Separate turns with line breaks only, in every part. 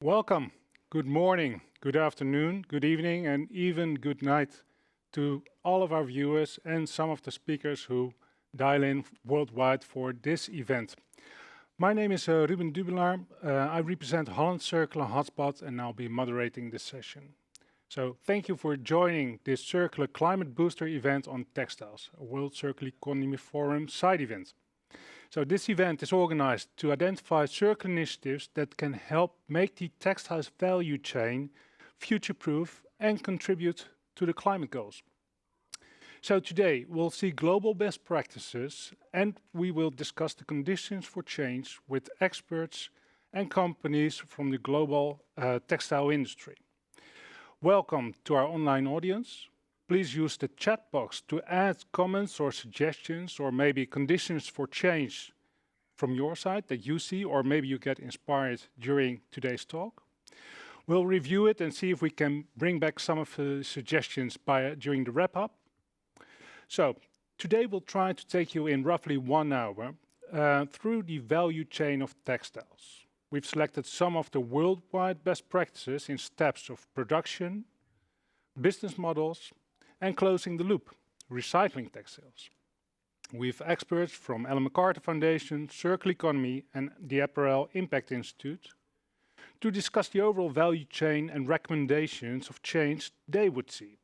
Welcome. Good morning, good afternoon, good evening, and even good night to all of our viewers and some of the speakers who dial in worldwide for this event. My name is Ruben Dubelaar. I represent Holland Circular Hotspot and I'll be moderating this session. So thank you for joining this Circular Climate Booster event on Textiles, a World Circular Economy Forum side event. So this event is organized to identify circular initiatives that can help make the textiles value chain future-proof and contribute to the climate goals. So today we'll see global best practices and we will discuss the conditions for change with experts and companies from the global textile industry. Welcome to our online audience. Please use the chat box to add comments or suggestions or maybe conditions for change from your side that you see, or maybe you get inspired during today's talk. We'll review it and see if we can bring back some of the suggestions during the wrap-up. So today we'll try to take you in roughly 1 hour through the value chain of textiles. We've selected some of the worldwide best practices in steps of production, business models, and closing the loop, recycling textiles. We have experts from MacArthur Foundation, Circular Economy, and the Apparel Impact Institute to discuss the overall value chain and recommendations of change they would see.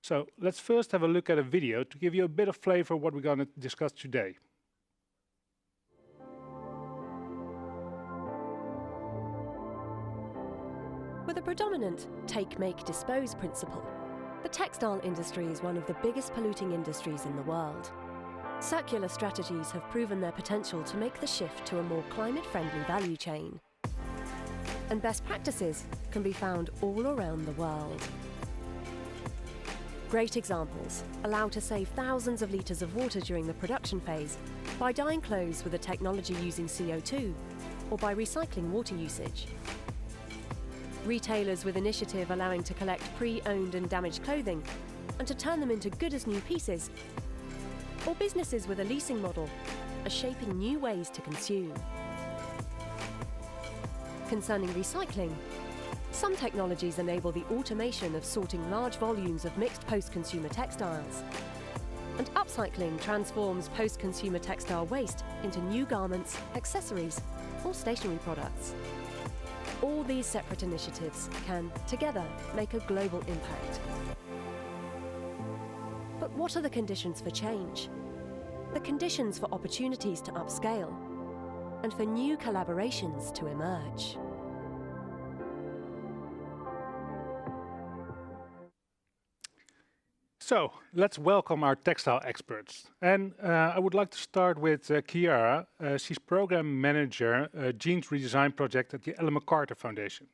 So let's first have a look at a video to give you a bit of flavor of what we're going to discuss today.
With a predominant take, make, dispose principle, the textile industry is one of the biggest polluting industries in the world. Circular strategies have proven their potential to make the shift to a more climate-friendly value chain. And best practices can be found all around the world. Great examples allow to save thousands of litres of water during the production phase by dyeing clothes with a technology using CO2 or by recycling water usage. Retailers with initiative allowing to collect pre-owned and damaged clothing and to turn them into good as new pieces. Or businesses with a leasing model are shaping new ways to consume. Concerning recycling, some technologies enable the automation of sorting large volumes of mixed post-consumer textiles. And upcycling transforms post-consumer textile waste into new garments, accessories, or stationery products. All these separate initiatives can, together, make a global impact. But what are the conditions for change? The conditions for opportunities to upscale and for new collaborations to emerge.
So let's welcome our textile experts. And I would like to start with Chiara. She's program manager, Jeans Redesign Project at the MacArthur Foundation.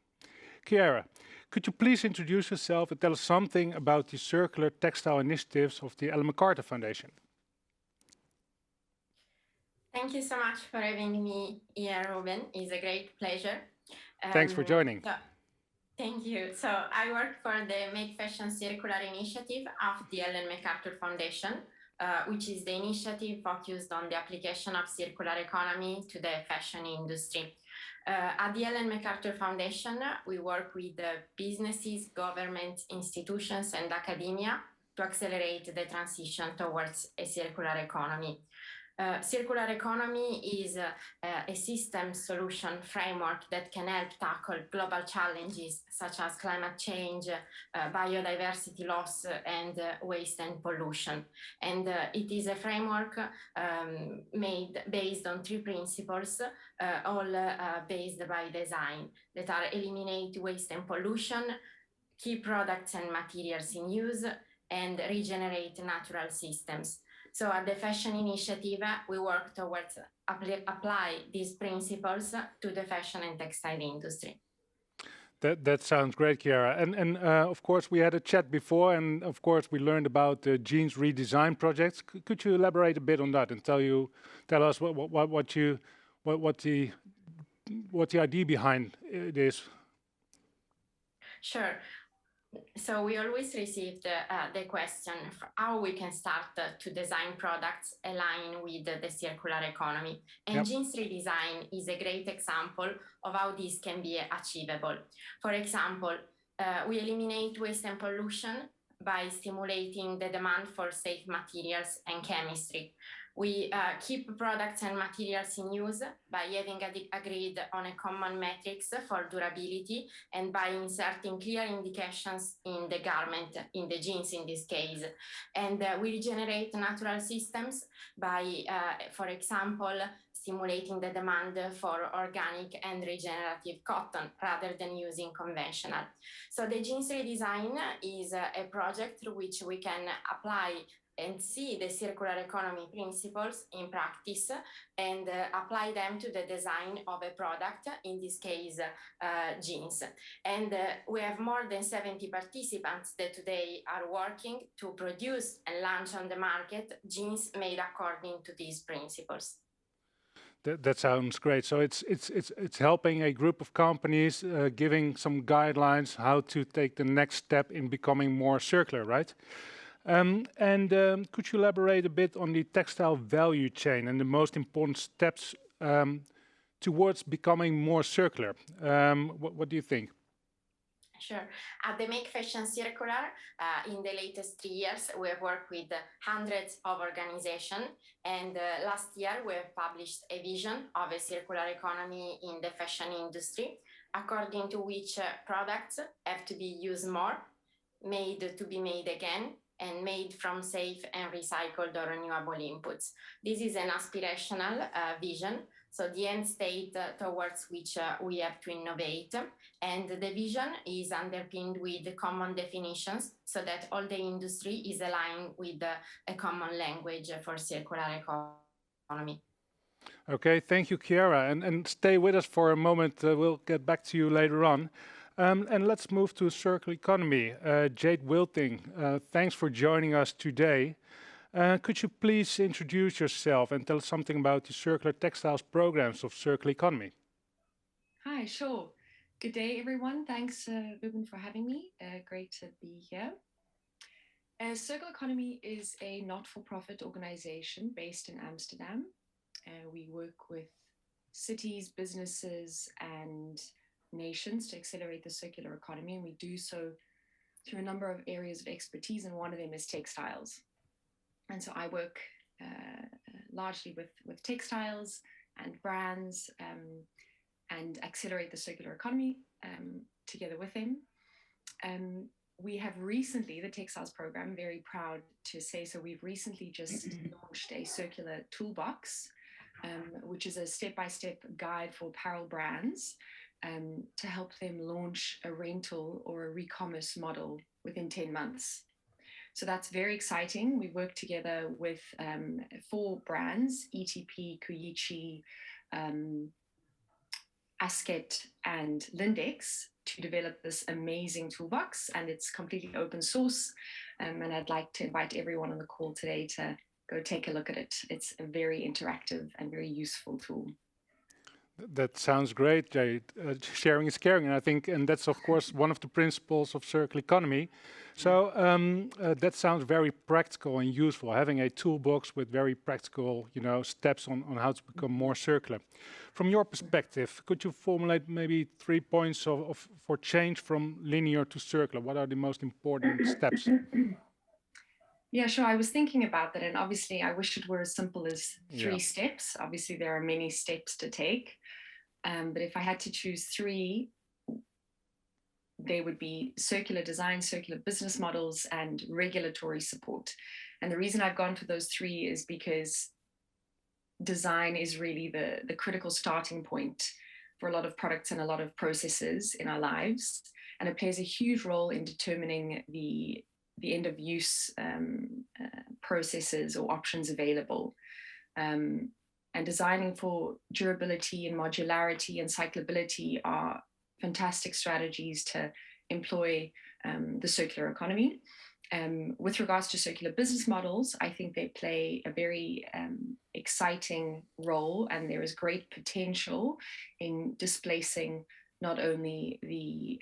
Chiara, could you please introduce yourself and tell us something about the circular textile initiatives of the MacArthur Foundation?
Thank you so much for having me here, Ruben. It's a great pleasure.
Thanks for joining.
Thank you. So I work for the Make Fashion Circular initiative of the MacArthur Foundation, which is the initiative focused on the application of circular economy to the fashion industry. At the MacArthur Foundation, we work with businesses, government, institutions, and academia to accelerate the transition towards a circular economy. Circular economy is a system solution framework that can help tackle global challenges such as climate change, biodiversity loss, and waste and pollution. And it is a framework based on 3 principles, all based by design, that are eliminate waste and pollution, keep products and materials in use, and regenerate natural systems. So at the Fashion Initiative, we work towards apply these principles to the fashion and textile industry.
That sounds great, Chiara. And of course, we had a chat before, and of course, we learned about the Jeans Redesign projects. Could you elaborate a bit on that and tell us what the idea behind it is?
Sure. So we always receive the question how we can start to design products aligned with the circular economy. And
Yep.
jeans redesign is a great example of how this can be achievable. For example, we eliminate waste and pollution by stimulating the demand for safe materials and chemistry. We keep products and materials in use by having agreed on a common metrics for durability and by inserting clear indications in the garment, in the jeans in this case. And we regenerate natural systems by, for example, stimulating the demand for organic and regenerative cotton rather than using conventional. So the jeans redesign is a project through which we can apply and see the circular economy principles in practice and apply them to the design of a product, in this case, jeans. And we have more than 70 participants that today are working to produce and launch on the market jeans made according to these principles.
That sounds great. So it's helping a group of companies, giving some guidelines how to take the next step in becoming more circular, right? Could you elaborate a bit on the textile value chain and the most important steps towards becoming more circular? What do you think?
Sure. At the Make Fashion Circular, in the latest 3 years, we have worked with hundreds of organizations. And last year, we have published a vision of a circular economy in the fashion industry, according to which products have to be used more, made to be made again, and made from safe and recycled or renewable inputs. This is an aspirational vision, so the end state towards which we have to innovate. And the vision is underpinned with common definitions so that all the industry is aligned with a common language for circular economy.
Okay, thank you, Chiara. And stay with us for a moment. We'll get back to you later on. And let's move to circular economy. Jade Wilting, thanks for joining us today. Could you please introduce yourself and tell us something about the circular textiles programs of circular economy?
Hi, sure. Good day, everyone. Thanks, Ruben, for having me. Great to be here. Circular Economy is a not-for-profit organization based in Amsterdam. We work with cities, businesses, and nations to accelerate the circular economy, and we do so through a number of areas of expertise, and one of them is textiles. And so I work largely with textiles and brands and accelerate the circular economy together with them. We have recently, the textiles program, very proud to say, so we've recently just launched a circular toolbox, which is a step-by-step guide for apparel brands to help them launch a rental or a re-commerce model within 10 months. So that's very exciting. We work together with 4 brands, ETP, Koyichi, Asket, and Lindex, to develop this amazing toolbox, and it's completely open source. And I'd like to invite everyone on the call today to go take a look at it. It's a very interactive and very useful tool.
That sounds great, Jade. Sharing is caring, and I think, and that's of course one of the principles of circular economy. So that sounds very practical and useful, having a toolbox with very practical, steps on how to become more circular. From your perspective, could you formulate maybe 3 points for change from linear to circular? What are the most important steps?
Yeah, sure. I was thinking about that, and obviously I wish it were as simple as 3 steps. Obviously there are many steps to take, but if I had to choose 3, they would be circular design, circular business models, and regulatory support. And the reason I've gone for those 3 is because design is really the critical starting point for a lot of products and a lot of processes in our lives, and it plays a huge role in determining the end of use processes or options available, and designing for durability and modularity and cyclability are fantastic strategies to employ the circular economy. With regards to circular business models, I think they play a very exciting role, and there is great potential in displacing not only the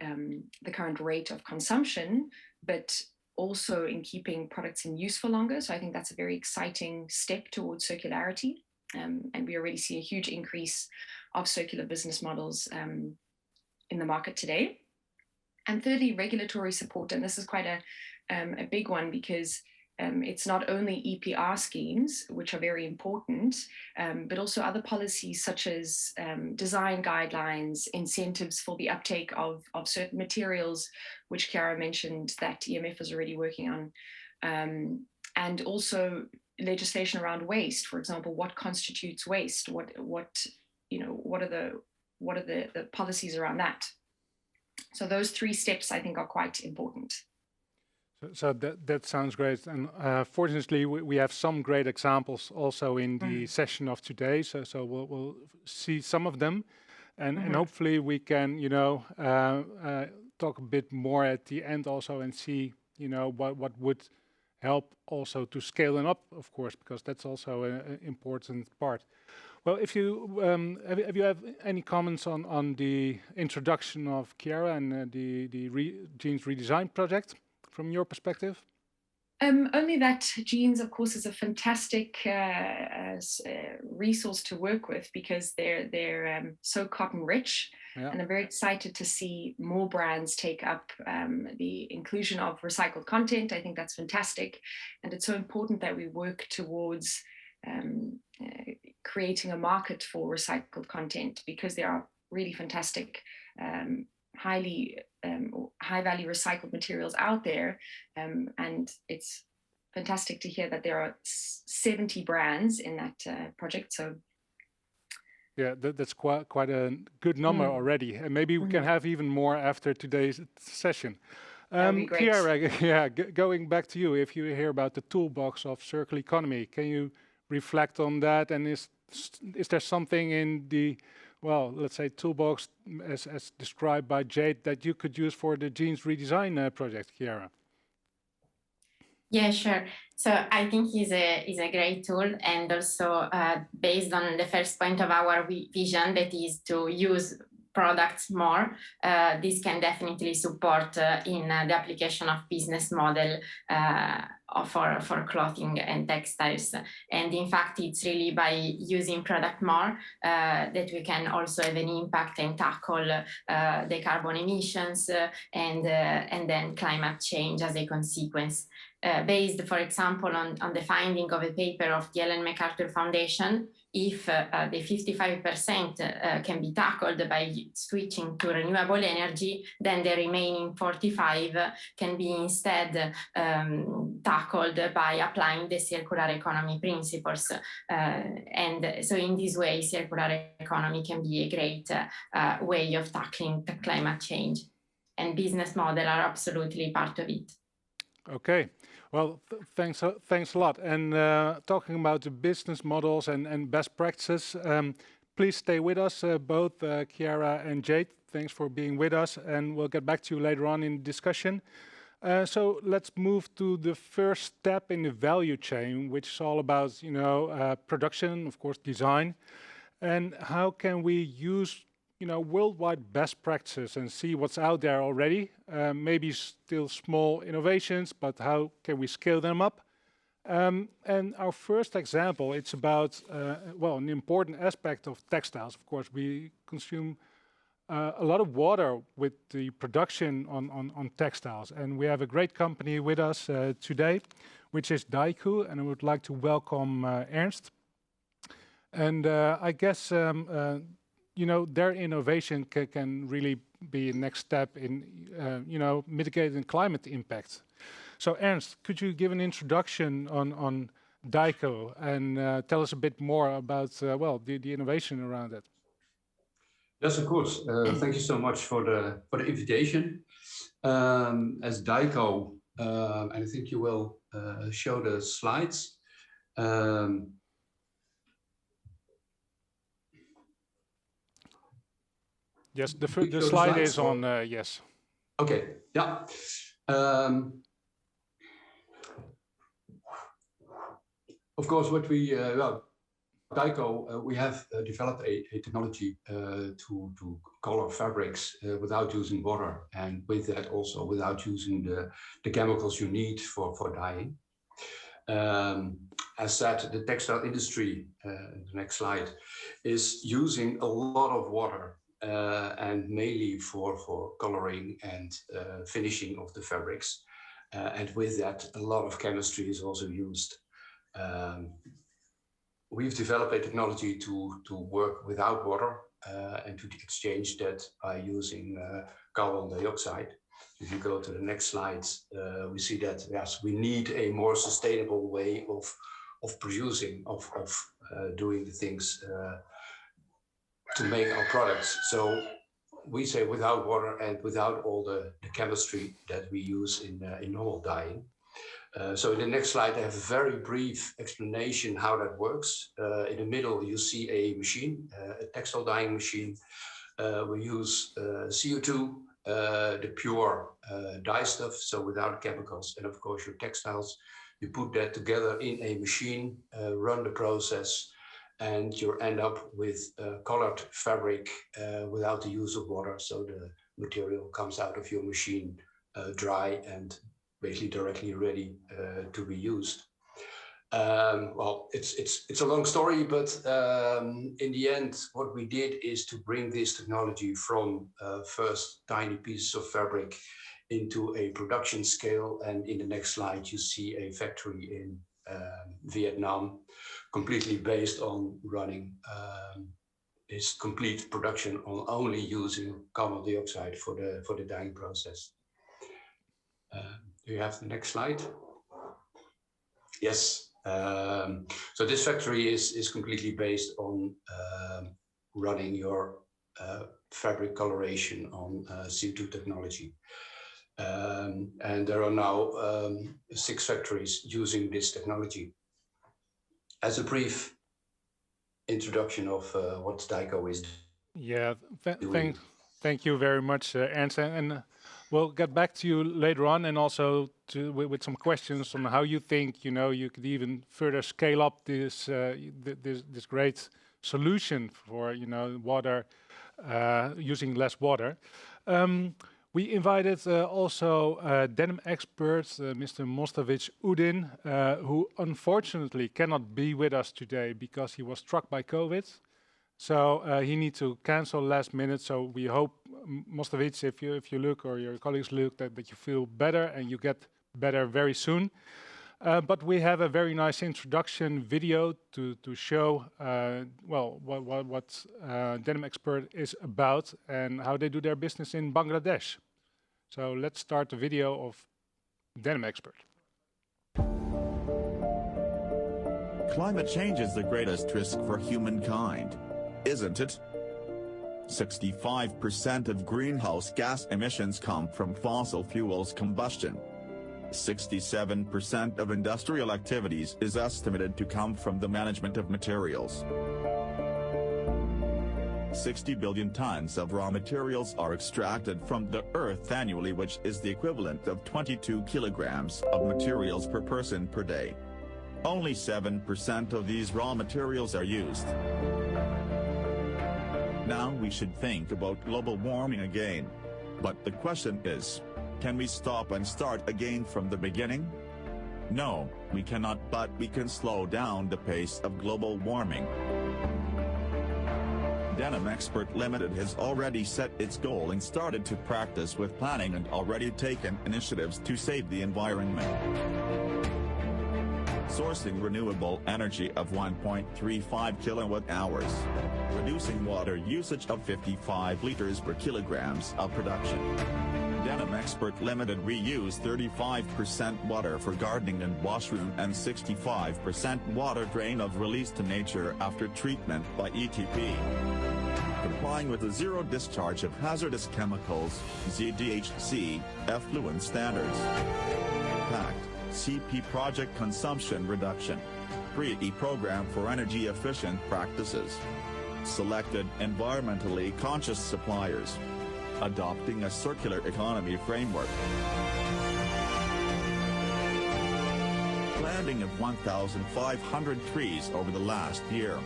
current rate of consumption, but also in keeping products in use for longer. So I think that's a very exciting step towards circularity. And we already see a huge increase of circular business models in the market today. And thirdly, regulatory support. And this is quite a big one, because it's not only EPR schemes, which are very important, but also other policies such as design guidelines, incentives for the uptake of certain materials, which Chiara mentioned that EMF is already working on, and also legislation around waste. For example, what constitutes waste? What are the policies around that? So those 3 steps, I think, are quite important.
So that sounds great, and fortunately we have some great examples also in the session of today. So we'll see some of them, and hopefully we can talk a bit more at the end also and see what would help also to scale them up, of course, because that's also an important part. Well, if you have you any comments on the introduction of Chiara and the jeans redesign project from your perspective?
Only that jeans, of course, is a fantastic resource to work with, because they're so cotton rich. Yeah. And I'm very excited to see more brands take up the inclusion of recycled content. I think that's fantastic. And it's so important that we work towards creating a market for recycled content, because there are really fantastic high value recycled materials out there, and it's fantastic to hear that there are 70 brands in that project. So
yeah, that's quite a good number already, and maybe we can have even more after today's session. Chiara, yeah, going back to you, if you hear about the toolbox of circular economy, can you reflect on that? And is there something in the, well, let's say toolbox as described by Jade that you could use for the jeans redesign project, Chiara?
Yeah, sure. So I think is a great tool, and also based on the first point of our vision, that is to use products more, this can definitely support in the application of business model for clothing and textiles. And in fact, it's really by using product more that we can also have an impact and tackle the carbon emissions and then climate change as a consequence. Based, for example, on the finding of a paper of the Ellen MacArthur Foundation, if the 55% can be tackled by switching to renewable energy, then the remaining 45% can be instead tackled by applying the circular economy principles. And so in this way, circular economy can be a great way of tackling the climate change. And business models are absolutely part of it.
Okay. Well, thanks a lot. And talking about the business models and best practices, please stay with us, both Chiara and Jade. Thanks for being with us, and we'll get back to you later on in the discussion. So let's move to the first step in the value chain, which is all about, production, of course, design, and how can we use worldwide best practices and see what's out there already. Maybe still small innovations, but how can we scale them up? And our first example, it's about, an important aspect of textiles. Of course, we consume a lot of water with the production on textiles. And we have a great company with us today, which is Dyecoo, and I would like to welcome Ernst. And I guess their innovation can really be a next step in, mitigating climate impact. So Ernst, could you give an introduction on Dyecoo and tell us a bit more about, the innovation around it?
Yes, of course. Thank you so much for the invitation. As Dyecoo, and I think you will show the slides.
Yes, the slide is on, yes.
Okay, yeah. Of course, what we Dyecoo, we have developed a technology to color fabrics without using water, and with that also without using the chemicals you need for dyeing. As said, the textile industry, the next slide, is using a lot of water and mainly for coloring and finishing of the fabrics. And with that, a lot of chemistry is also used. We've developed a technology to work without water and to exchange that by using carbon dioxide. If you go to the next slides, we see that yes, we need a more sustainable way of producing, of doing the things to make our products. So we say without water and without all the chemistry that we use in normal dyeing. So in the next slide, I have a very brief explanation how that works. In the middle, you see a machine, a textile dyeing machine. We use CO2, the pure dye stuff, so without chemicals, and of course your textiles. You put that together in a machine, run the process, and you end up with colored fabric without the use of water. So the material comes out of your machine dry and basically directly ready to be used. Well, it's a long story, but in the end, what we did is to bring this technology from first tiny pieces of fabric into a production scale. And in the next slide, you see a factory in Vietnam, completely based on running this complete production on only using carbon dioxide for the dyeing process. Do you have the next slide? Yes. So this factory is completely based on running your fabric coloration on CO2 technology. And there are now 6 factories using this technology. As a brief introduction of what Dyecoo is doing.
Thank you very much, Ernst. And we'll get back to you later on, and also with some questions on how you think you could even further scale up this this great solution for water, using less water. We invited also denim expert Mr. Mostovic Udin, who unfortunately cannot be with us today because he was struck by COVID. So he needs to cancel last minute. So we hope, Mostovic, if you look, or your colleagues look, that you feel better and you get better very soon. But we have a very nice introduction video to show well what Denim Expert is about and how they do their business in Bangladesh. So let's start the video of Denim Expert.
Climate change is the greatest risk for humankind, isn't it? 65% of greenhouse gas emissions come from fossil fuels combustion. 67% of industrial activities is estimated to come from the management of materials. 60 billion tons of raw materials are extracted from the earth annually, which is the equivalent of 22 kilograms of materials per person per day. Only 7% of these raw materials are used. Now we should think about global warming again. But the question is, can we stop and start again from the beginning? No, we cannot, but we can slow down the pace of global warming. Denim Expert Limited has already set its goal and started to practice with planning and already taken initiatives to save the environment. Sourcing renewable energy of 1.35 kilowatt hours. Reducing water usage of 55 liters per kilograms of production. Denim Expert Limited reuse 35% water for gardening and washroom and 65% water drain of release to nature after treatment by ETP. Complying with the zero discharge of hazardous chemicals, ZDHC, effluent standards. PACT, CP project consumption reduction. Kriti program for energy efficient practices. Selected environmentally conscious suppliers. Adopting a circular economy framework. Plan planting of 1,500 trees over the last year.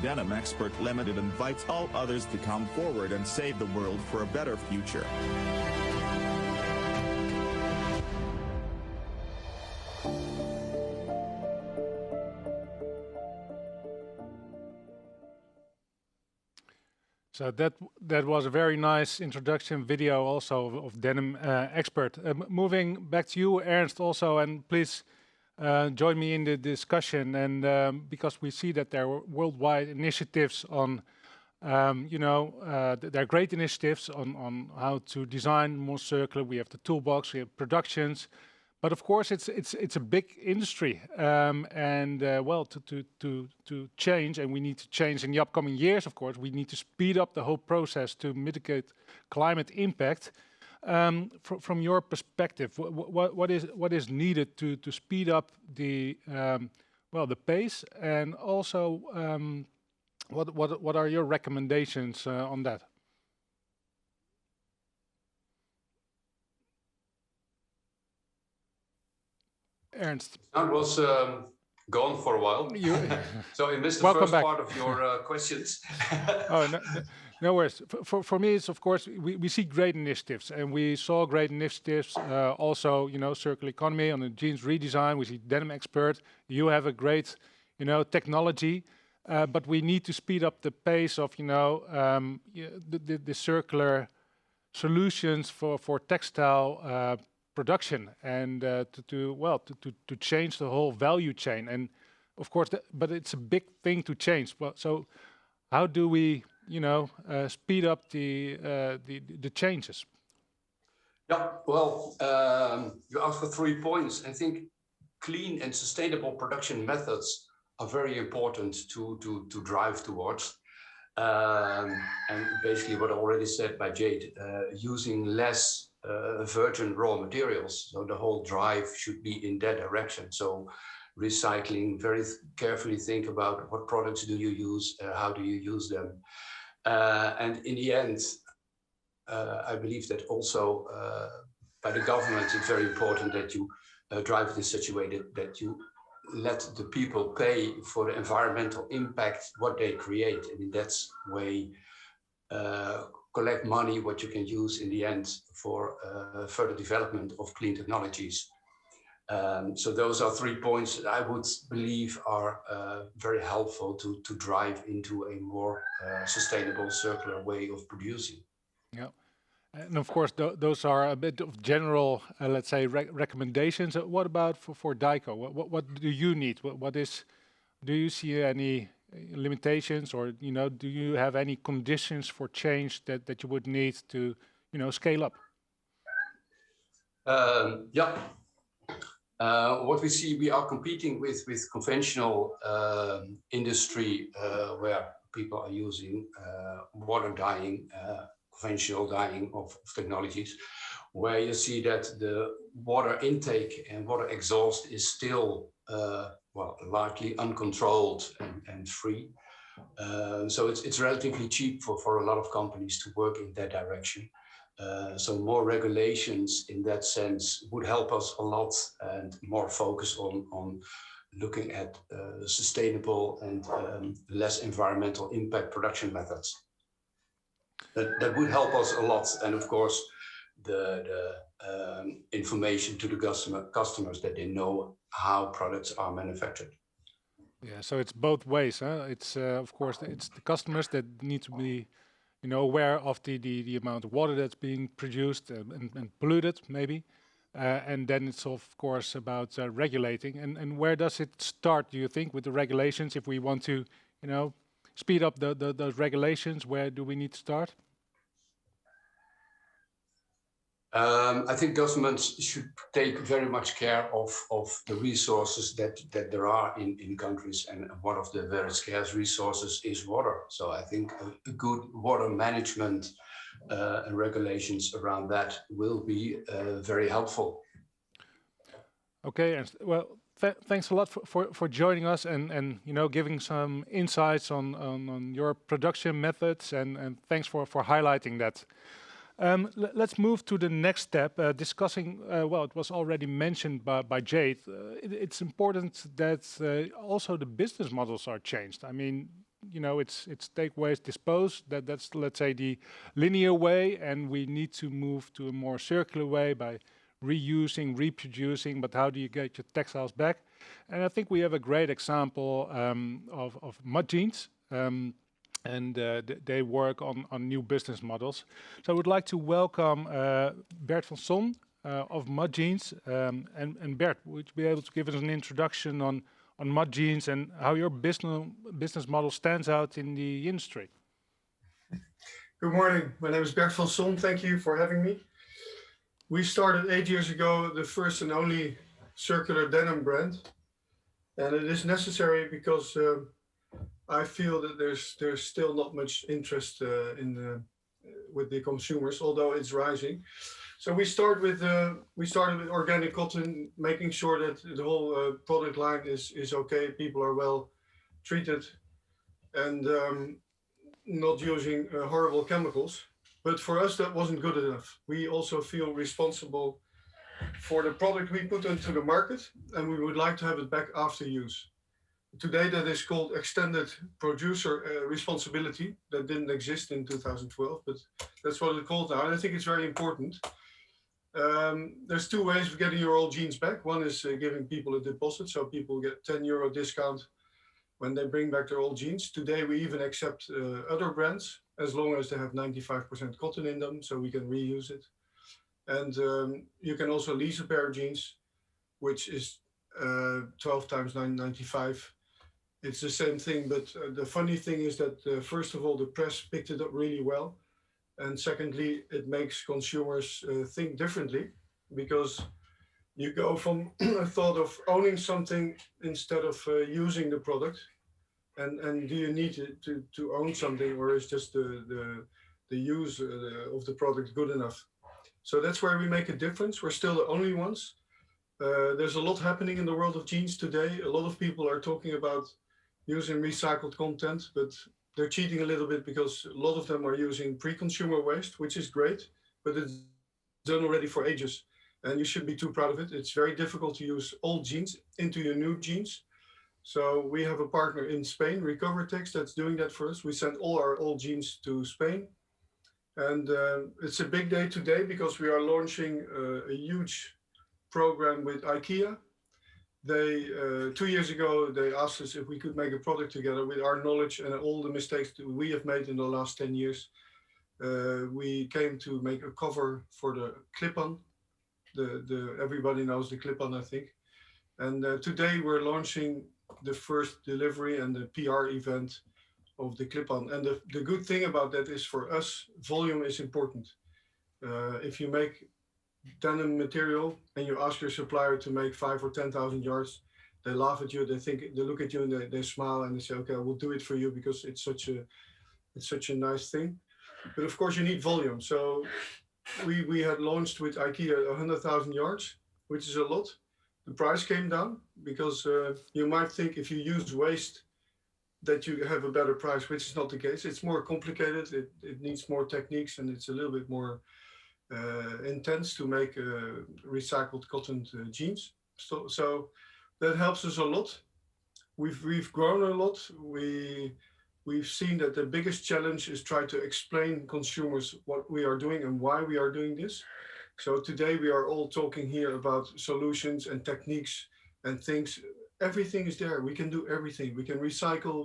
Denim Expert Limited invites all others to come forward and save the world for a better future.
So that was a very nice introduction video also of Denim Expert. Moving back to you, Ernst, also, and please join me in the discussion. And because we see that there are worldwide initiatives on, there are great initiatives on how to design more circular. We have the toolbox, we have productions. But of course, it's a big industry, well, to change, and we need to change in the upcoming years. Of course, we need to speed up the whole process to mitigate climate impact. From your perspective, what is needed to speed up the the pace, and also what are your recommendations on that? Ernst.
That was gone for a while. So I missed the first part of your questions.
Oh, no worries. For me, it's of course, we see great initiatives, and we saw great initiatives also, circular economy on the jeans redesign. We see Denim Expert. You have a great, technology, but we need to speed up the pace of, the circular solutions for textile production, and to change the whole value chain. And of course, but it's a big thing to change. Well, so how do we, speed up the changes?
Yeah, well, you asked for 3 points. I think clean and sustainable production methods are very important to drive towards. And basically what I already said by Jade, using less virgin raw materials. So the whole drive should be in that direction. So recycling, very carefully think about what products do you use, how do you use them. And in the end, I believe that also by the government, it's very important that you drive this such a way that you let the people pay for the environmental impact, what they create. And in that way, collect money, what you can use in the end for further development of clean technologies. So those are 3 points that I would believe are very helpful to drive into a more sustainable, circular way of producing. Yeah.
And of course, those are a bit of general, let's say, recommendations. What about for Dyecoo? What do you need? Do you see any limitations, or do you have any conditions for change that you would need to scale up?
Yeah. What we see, we are competing with conventional industry where people are using water dyeing, conventional dyeing of technologies, where you see that the water intake and water exhaust is still largely uncontrolled and free. So it's relatively cheap for a lot of companies to work in that direction. So more regulations in that sense would help us a lot, and more focus on looking at sustainable and less environmental impact production methods. That would help us a lot. And of course, the information to the customers that they know how products are manufactured.
Yeah, so it's both ways. Huh? It's of course it's the customers that need to be, aware of the amount of water that's being produced and polluted, maybe, and then it's of course about regulating. And where does it start? Do you think with the regulations? If we want to, speed up those regulations, where do we need to start?
I think governments should take very much care of the resources that there are in countries, and one of the very scarce resources is water. So I think a good water management and regulations around that will be very helpful.
Okay, and well, thanks a lot for joining us and giving some insights on your production methods, and thanks for highlighting that. Let's move to the next step, discussing, well, it was already mentioned by Jade. It's important that also the business models are changed. I mean, you know, it's take, waste, dispose. That's, let's say, the linear way, and we need to move to a more circular way by reusing, reproducing, but how do you get your textiles back? And I think we have a great example of mud jeans. And they work on new business models. So I would like to welcome Bert van Son of Mud Jeans. And Bert, would you be able to give us an introduction on Mud Jeans and how your business model stands out in the industry?
Good morning. My name is Bert van Son. Thank you for having me. We started 8 years ago the first and only circular denim brand. And it is necessary because I feel that there's still not much interest with the consumers, although it's rising. So we started with organic cotton, making sure that the whole product line is okay, people are well treated, and not using horrible chemicals. But for us, that wasn't good enough. We also feel responsible for the product we put into the market, and we would like to have it back after use. Today, that is called extended producer responsibility. That didn't exist in 2012, but that's what it's called now. And I think it's very important. There's two ways of getting your old jeans back. One is giving people a deposit, so people get €10 discount when they bring back their old jeans. Today, we even accept other brands as long as they have 95% cotton in them, so we can reuse it. And you can also lease a pair of jeans, which is 12 times $9.95. It's the same thing, but the funny thing is that first of all, the press picked it up really well. And secondly, it makes consumers think differently, because you go from a thought of owning something instead of using the product. And do you need to own something, or is just the use of the product good enough? So that's where we make a difference. We're still the only ones. There's a lot happening in the world of jeans today. A lot of people are talking about using recycled content, but they're cheating a little bit because a lot of them are using pre-consumer waste, which is great, but it's done already for ages. And you shouldn't be too proud of it. It's very difficult to use old jeans into your new jeans. So we have a partner in Spain, Recovertex, that's doing that for us. We send all our old jeans to Spain. And it's a big day today because we are launching a huge program with IKEA. They 2 years ago, they asked us if we could make a product together with our knowledge and all the mistakes that we have made in the last 10 years. We came to make a cover for the clip-on. Everybody knows the clip-on, I think. And today we're launching the first delivery and the PR event of the clip-on. And the good thing about that is, for us, volume is important. If you make denim material and you ask your supplier to make 5,000 or 10,000 yards, they laugh at you. They look at you and they smile and they say, "Okay, we'll do it for you because it's such a nice thing." But of course, you need volume. So we had launched with IKEA 100,000 yards, which is a lot. The price came down because you might think if you use waste that you have a better price, which is not the case. It's more complicated. It needs more techniques, and it's a little bit more intense to make recycled cotton jeans. So that helps us a lot. We've grown a lot. We've seen that the biggest challenge is try to explain consumers what we are doing and why we are doing this. So today we are all talking here about solutions and techniques and things. Everything is there. We can do everything. We can recycle.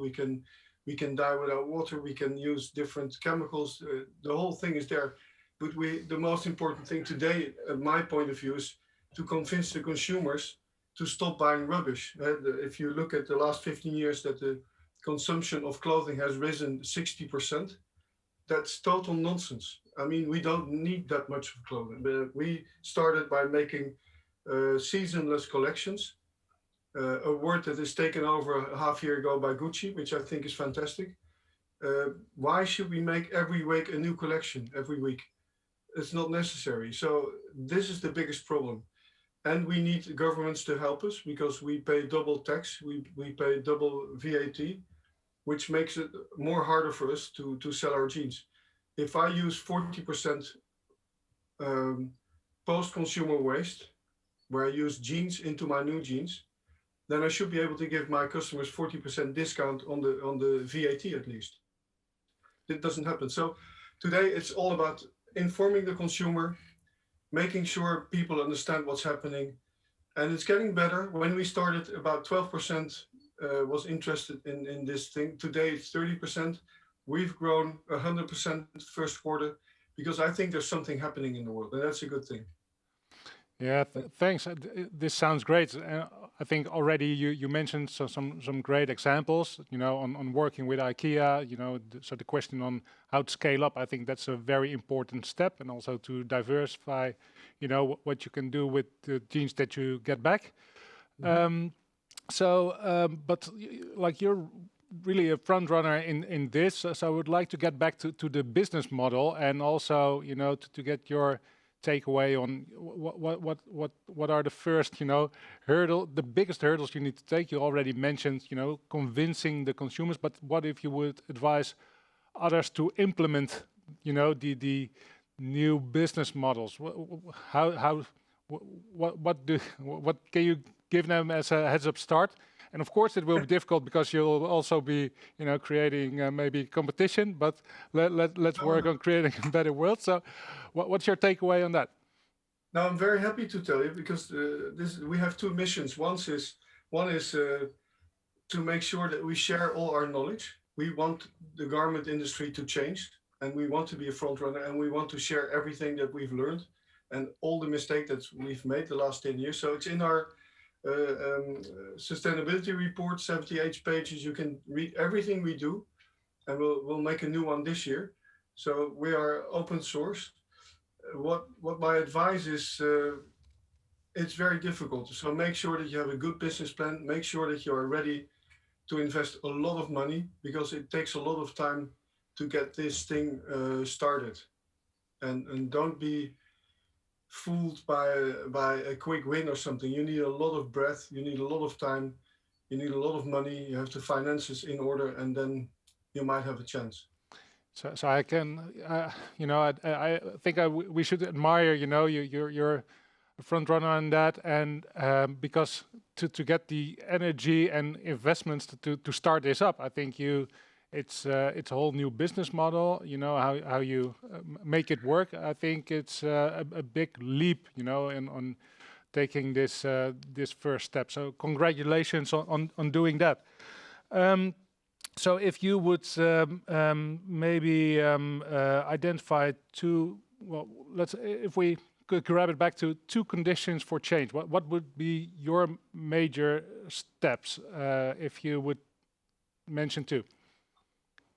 We can dye without water. We can use different chemicals. The whole thing is there. But the most important thing today, at my point of view, is to convince the consumers to stop buying rubbish. If you look at the last 15 years that the consumption of clothing has risen 60%, that's total nonsense. I mean, we don't need that much of clothing. We started by making seasonless collections, a word that is taken over a half year ago by Gucci, which I think is fantastic. Why should we make every week a new collection every week? It's not necessary. So this is the biggest problem. And we need governments to help us because we pay double tax, we pay double VAT, which makes it more harder for us to sell our jeans. If I use 40% post-consumer waste, where I use jeans into my new jeans, then I should be able to give my customers 40% discount on the VAT at least. It doesn't happen. So today it's all about informing the consumer, making sure people understand what's happening, and it's getting better. When we started, about 12% was interested in this thing. Today it's 30%. We've grown 100% first quarter because I think there's something happening in the world, and that's a good thing.
Yeah, thanks. This sounds great. I think already you mentioned some great examples, you know, on working with IKEA, you know, so the question on how to scale up, I think that's a very important step, and also to diversify, you know, what you can do with the jeans that you get back. But like you're really a front runner in this, so I would like to get back to the business model, and also, you know, to get your takeaway on what are the first, you know, the biggest hurdles you need to take. You already mentioned, you know, convincing the consumers, but what if you would advise others to implement, you know, the new business models? What can you give them as a heads up start? And of course, it will be difficult because you'll also be, you know, creating maybe competition. But let's work on creating a better world. So, what's your takeaway on that?
Now, I'm very happy to tell you because we have two missions. One is to make sure that we share all our knowledge. We want the garment industry to change, and we want to be a front runner, and we want to share everything that we've learned and all the mistakes that we've made the last 10 years. So it's in our sustainability report, 78 pages. You can read everything we do, and we'll make a new one this year. So we are open source. What my advice is, it's very difficult. So make sure that you have a good business plan. Make sure that you are ready to invest a lot of money, because it takes a lot of time to get this thing started. And don't be fooled by a quick win or something. You need a lot of breath, you need a lot of time, you need a lot of money, you have to finances in order, and then you might have a chance.
So I can, you know, I think we should admire, you know, you're a front runner on that, and because to get the energy and investments to start this up, I think it's a whole new business model, you know, how you make it work. I think it's a big leap, you know, on taking this first step. So congratulations on doing that. So if you would maybe identify two, well, if we could grab it back to two conditions for change, what would be your major steps if you would mention two?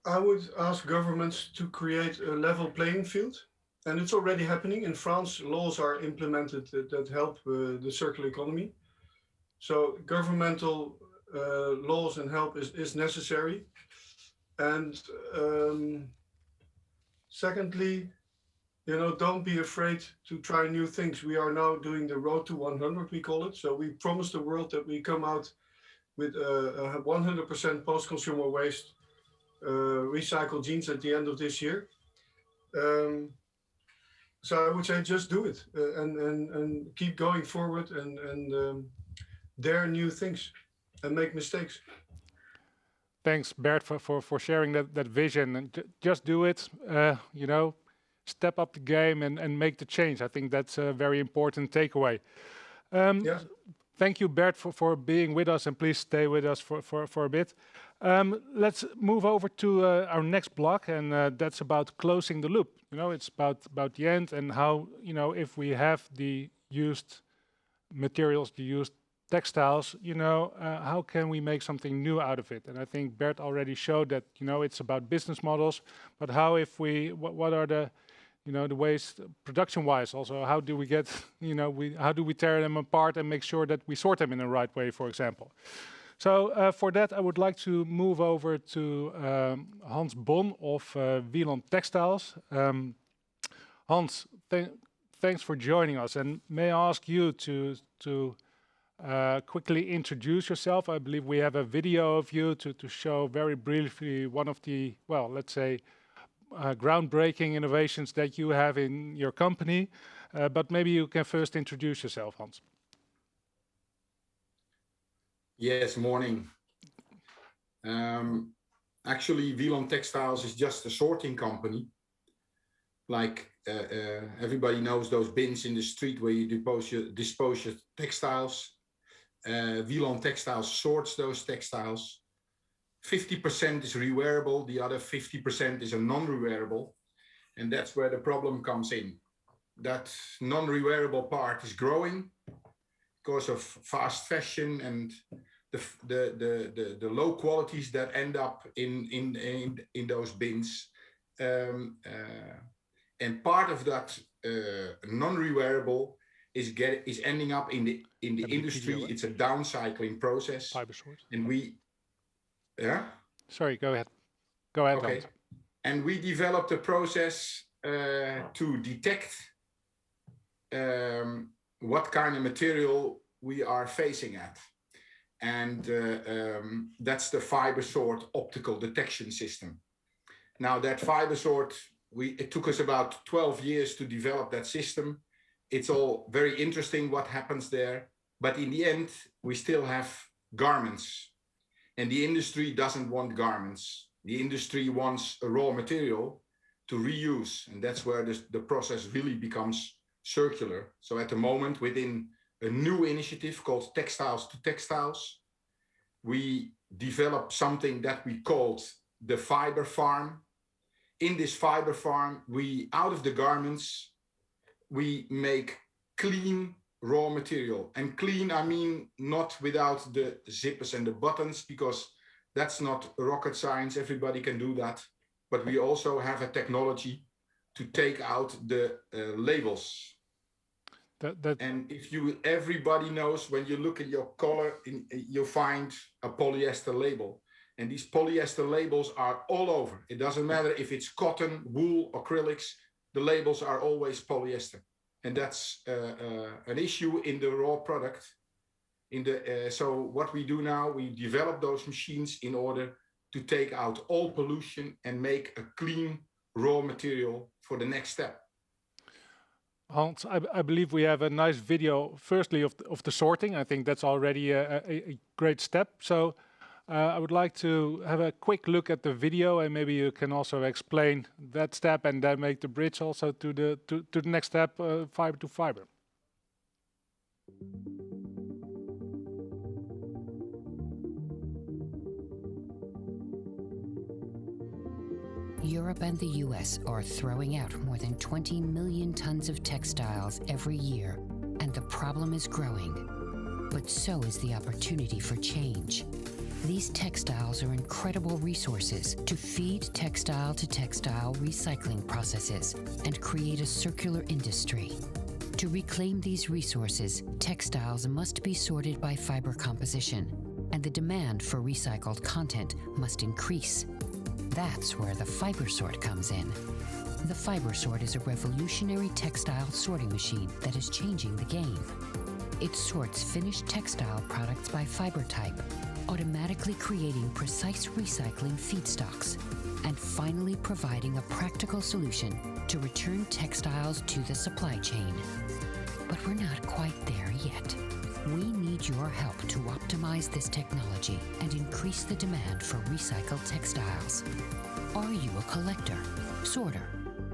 I would ask governments to create a level playing field, and it's already happening. In France, laws are implemented that help the circular economy. So governmental laws and help is necessary. And secondly, you know, don't be afraid to try new things. We are now doing the road to 100, we call it. So we promise the world that we come out with 100% post-consumer waste recycled jeans at the end of this year. So I would say just do it and keep going forward and dare new things and make mistakes.
Thanks, Bert, for sharing that vision. And just do it, you know, step up the game and make the change. I think that's a very important takeaway.
Yeah.
Thank you, Bert, for being with us, and please stay with us for a bit. Let's move over to our next block, and that's about closing the loop. You know, it's about the end and how, you know, if we have the used materials, the used textiles, you know, how can we make something new out of it? And I think Bert already showed that, you know, it's about business models, but how if we, what are the, you know, the ways production-wise also, how do we get, you know, how do we tear them apart and make sure that we sort them in the right way, for example? So for that, I would like to move over to Hans Bon of Wieland Textiles. Hans, thanks for joining us, and may I ask you to quickly introduce yourself. I believe we have a video of you to show very briefly one of the, well, let's say, groundbreaking innovations that you have in your company. But maybe you can first introduce yourself, Hans.
Yes, morning. Actually, Wieland Textiles is just a sorting company. Like everybody knows those bins in the street where you dispose your textiles. Wieland Textiles sorts those textiles. 50% is rewearable, the other 50% is a non-rewearable. And that's where the problem comes in. That non-rewearable part is growing because of fast fashion and the low qualities that end up in those bins. And part of that non-rewearable is ending up in the industry. It's a downcycling process. And we, yeah.
Sorry, go ahead. Go ahead.
Okay.
Hans.
And we developed a process to detect what kind of material we are facing at. And that's the fiber sort optical detection system. Now that fiber sort, it took us about 12 years to develop that system. It's all very interesting what happens there, but in the end, we still have garments. And the industry doesn't want garments. The industry wants a raw material to reuse. And that's where the process really becomes circular. So at the moment, within a new initiative called Textiles to Textiles, we developed something that we called the fiber farm. In this fiber farm, out of the garments, we make clean raw material. And clean, I mean, not without the zippers and the buttons, because that's not rocket science. Everybody can do that. But we also have a technology to take out the labels. And everybody knows when you look at your collar, you find a polyester label. And these polyester labels are all over. It doesn't matter if it's cotton, wool, acrylics, the labels are always polyester. And that's an issue in the raw product. So what we do now, we develop those machines in order to take out all pollution and make a clean raw material for the next step.
Hans, I believe we have a nice video, firstly, of the sorting. I think that's already a great step. So I would like to have a quick look at the video, and maybe you can also explain that step and then make the bridge also to the next step, fiber to fiber.
Europe and the US are throwing out more than 20 million tons of textiles every year, and the problem is growing. But so is the opportunity for change. These textiles are incredible resources to feed textile-to-textile recycling processes and create a circular industry. To reclaim these resources, textiles must be sorted by fiber composition, and the demand for recycled content must increase. That's where the fiber sort comes in. The fiber sort is a revolutionary textile sorting machine that is changing the game. It sorts finished textile products by fiber type, automatically creating precise recycling feedstocks, and finally providing a practical solution to return textiles to the supply chain. But we're not quite there yet. We need your help to optimize this technology and increase the demand for recycled textiles. Are you a collector, sorter,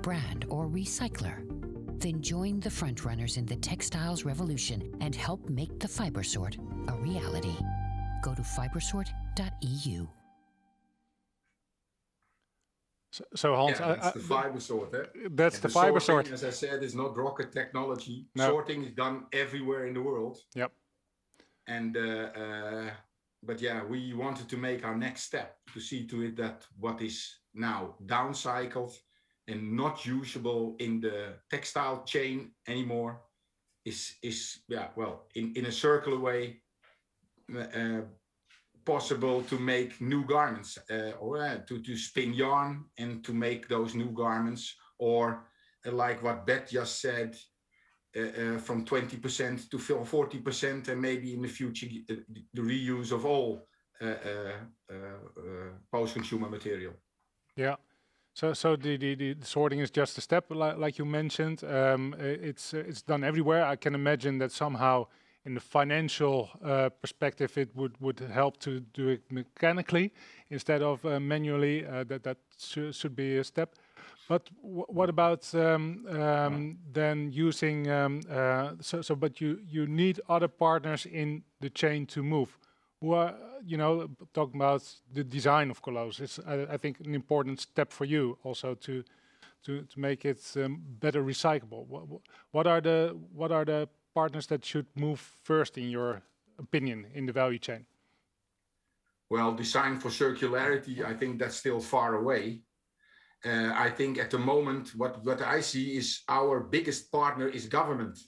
brand, or recycler? Then join the frontrunners in the textiles revolution and help make the fiber sort a reality. Go to fibersort.eu.
So Hans,
yeah, that's the fiber sort.
That's the fiber sort.
As I said, is not rocket technology.
No.
Sorting is done everywhere in the world.
Yep.
And but yeah, we wanted to make our next step to see to it that what is now downcycled and not usable in the textile chain anymore is yeah, well, in a circular way possible to make new garments or to spin yarn and to make those new garments, or like what Bert just said, from 20% to 40%, and maybe in the future the reuse of all post-consumer material.
Yeah. So the sorting is just a step, like you mentioned. It's done everywhere. I can imagine that somehow, in the financial perspective, it would help to do it mechanically instead of manually. That should be a step. But what about then using? But you need other partners in the chain to move. Who are, talking about the design of clothes is, I think, an important step for you also to make it better recyclable. What are the partners that should move first, in your opinion, in the value chain?
Well, design for circularity, I think that's still far away. I think at the moment, what I see is our biggest partner is government.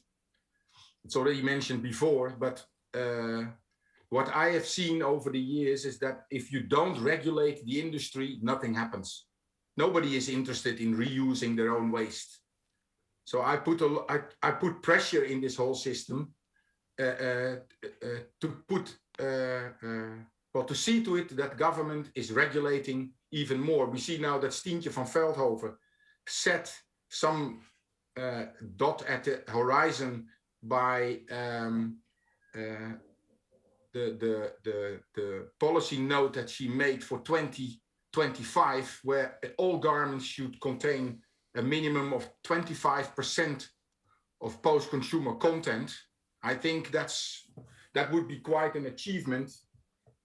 It's already mentioned before, but what I have seen over the years is that if you don't regulate the industry, nothing happens. Nobody is interested in reusing their own waste. So I put pressure in this whole system to see to it that government is regulating even more. We see now that Stientje van Veldhoven set some dot at the horizon by the policy note that she made for 2025, where all garments should contain a minimum of 25% of post-consumer content. I think that would be quite an achievement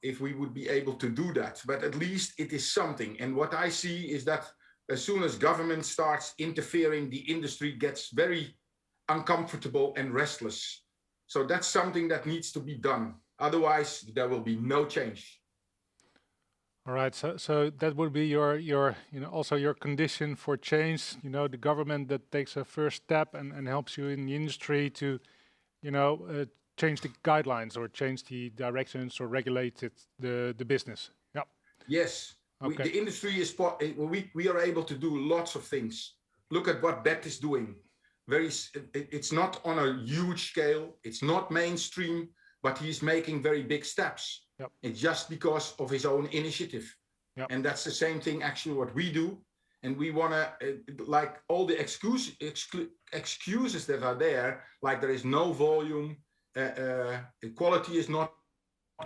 if we would be able to do that. But at least it is something. And what I see is that as soon as government starts interfering, the industry gets very uncomfortable and restless. So that's something that needs to be done. Otherwise, there will be no change.
All right, so that would be your also your condition for change. The government that takes a first step and helps you in the industry to, change the guidelines or change the directions or regulate the business. Yeah.
Yes.
Okay.
The industry is we are able to do lots of things. Look at what Bert is doing. It's not on a huge scale. It's not mainstream, but he's making very big steps.
Yep.
It's just because of his own initiative.
Yep.
And that's the same thing actually what we do. And we want to, like all the excuses that are there, like there is no volume, quality is not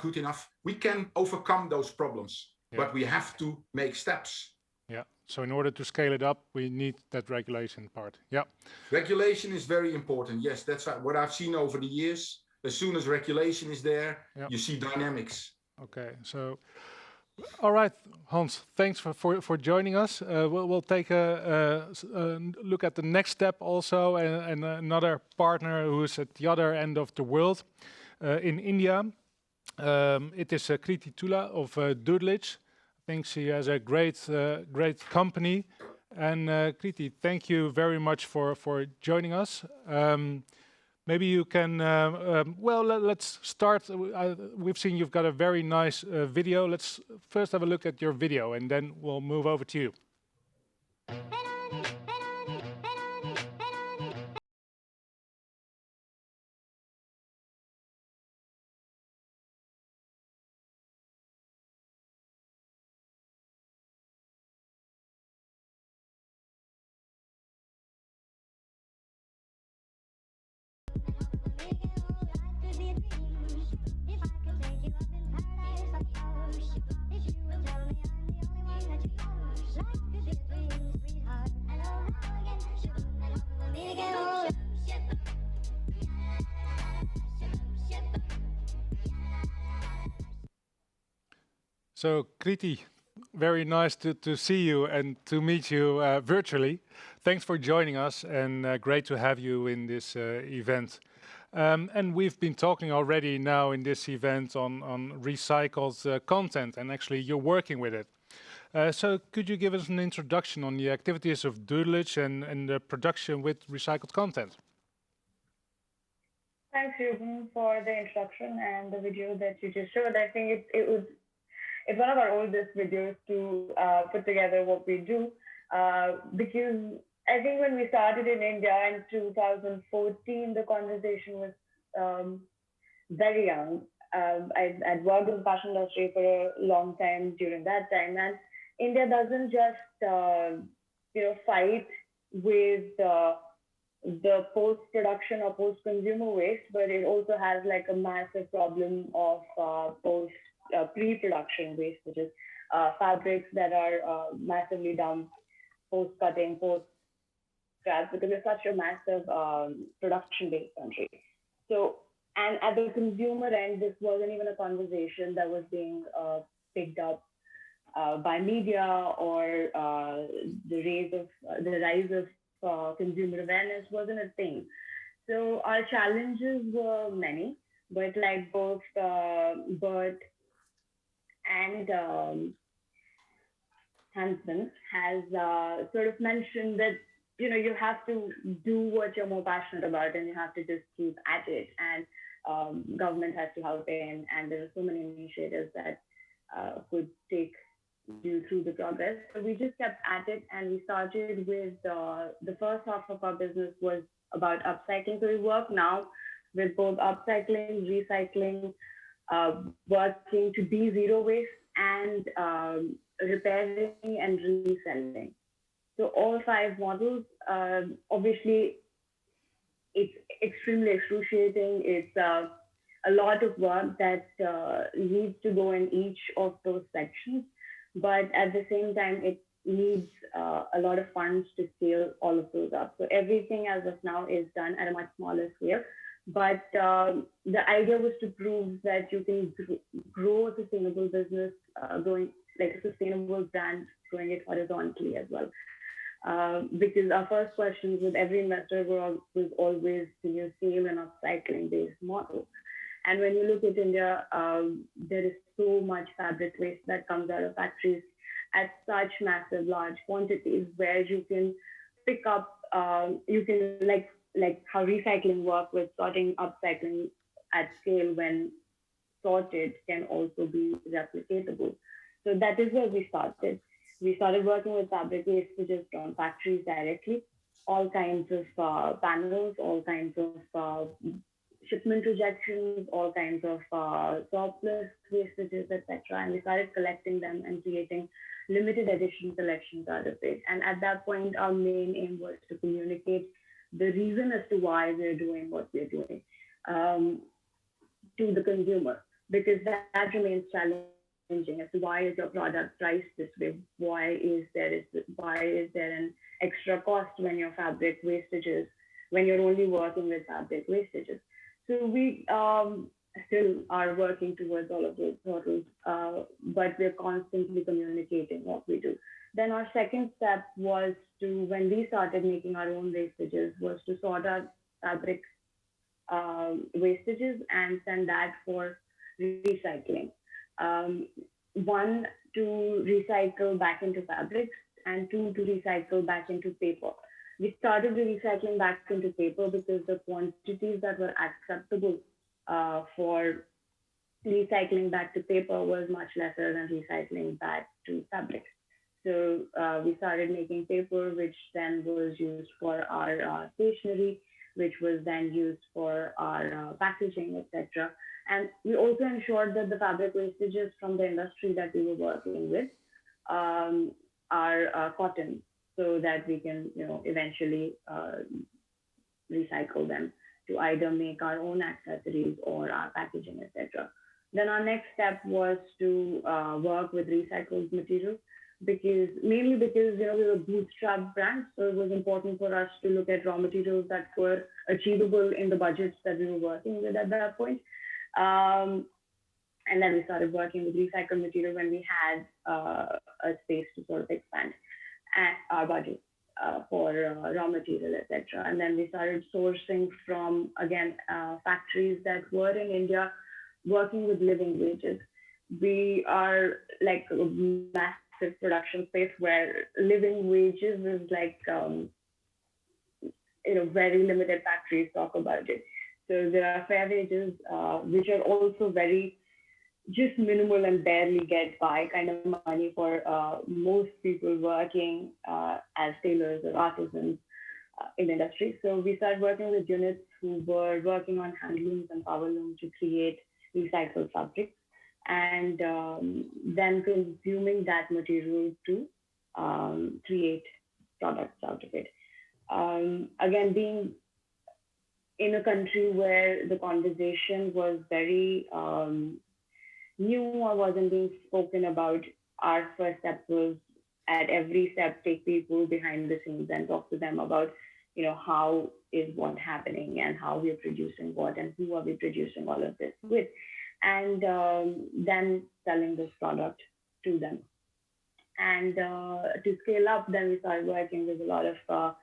good enough. We can overcome those problems, but we have to make steps.
Yeah. So in order to scale it up, we need that regulation part. Yeah.
Regulation is very important. Yes, that's what I've seen over the years. As soon as regulation is there, you see dynamics.
Okay, so, all right, Hans, thanks for joining us. We'll take a look at the next step also, and another partner who's at the other end of the world, in India. It is Kriti Tula of Doodlage. I think she has a great company. And Kriti, thank you very much for joining us. Maybe you can, let's start. We've seen you've got a very nice video. Let's first have a look at your video and then we'll move over to you. So, Kriti, very nice to see you and to meet you virtually. Thanks for joining us, and great to have you in this event. And we've been talking already now in this event on recycled content, and actually you're working with it. So could you give us an introduction on the activities of Doodlage and the production with recycled content?
Thanks, Ruben, for the introduction and the video that you just showed. I think it's one of our oldest videos to put together what we do, because I think when we started in India in 2014, the conversation was very young. I'd worked in the fashion industry for a long time during that time, and India doesn't just fight with the post-production or post-consumer waste, but it also has like a massive problem of pre-production waste, which is fabrics that are massively dumped post-cutting, post-scrap, because it's such a massive production-based country. So, and at the consumer end, this wasn't even a conversation that was being picked up by media or the rise of consumer awareness wasn't a thing. So our challenges were many, but like both Bert and Hansen has sort of mentioned that you have to do what you're more passionate about, and you have to just keep at it. And government has to help in, and there are so many initiatives that could take you through the progress. So we just kept at it, and we started with the first half of our business was about upcycling. So we work now with both upcycling, recycling, working to be zero waste, and repairing and reselling. So all 5 models, obviously, it's extremely excruciating. It's a lot of work that needs to go in each of those sections. But at the same time, it needs a lot of funds to scale all of those up. So everything as of now is done at a much smaller scale. But the idea was to prove that you can grow a sustainable business, growing like a sustainable brand, growing it horizontally as well. Because our first questions with every investor was always, can you scale an upcycling-based model? And when you look at India, there is so much fabric waste that comes out of factories at such massive, large quantities, where you can pick up, you can like how recycling works with sorting, upcycling at scale when sorted can also be replicatable. So that is where we started. We started working with fabric wastages from factories directly, all kinds of panels, all kinds of shipment rejections, all kinds of surplus wastages, etc. And we started collecting them and creating limited edition collections out of it. And at that point, our main aim was to communicate the reason as to why we're doing what we're doing to the consumer, because that remains challenging as to why is your product priced this way? Why is there an extra cost when your fabric wastages, when you're only working with fabric wastages? So we still are working towards all of those hurdles, but we're constantly communicating what we do. Then our second step was to, when we started making our own wastages, was to sort out fabric wastages and send that for recycling. One, to recycle back into fabrics, and 2, to recycle back into paper. We started the recycling back into paper because the quantities that were acceptable for recycling back to paper was much lesser than recycling back to fabric. So we started making paper, which then was used for our stationery, which was then used for our packaging, etc. And we also ensured that the fabric wastages from the industry that we were working with are cotton, so that we can, eventually recycle them to either make our own accessories or our packaging, etc. Then our next step was to work with recycled materials, mainly because we were a bootstrap brand, so it was important for us to look at raw materials that were achievable in the budgets that we were working with at that point. And then we started working with recycled material when we had a space to sort of expand our budget for raw material, etc. And then we started sourcing from, again, factories that were in India, working with living wages. We are like a massive production space where living wages is like, very limited factories talk about it. So there are fair wages, which are also very just minimal and barely get by kind of money for most people working as tailors or artisans in the industry. So we started working with units who were working on hand looms and power looms to create recycled fabrics. and then consuming that material to create products out of it. Again, being in a country where the conversation was very new or wasn't being spoken about, our first step was at every step take people behind the scenes and talk to them about, how is what happening and how we're producing what and who are we producing all of this with, and then selling this product to them. And to scale up, then we started working with a lot of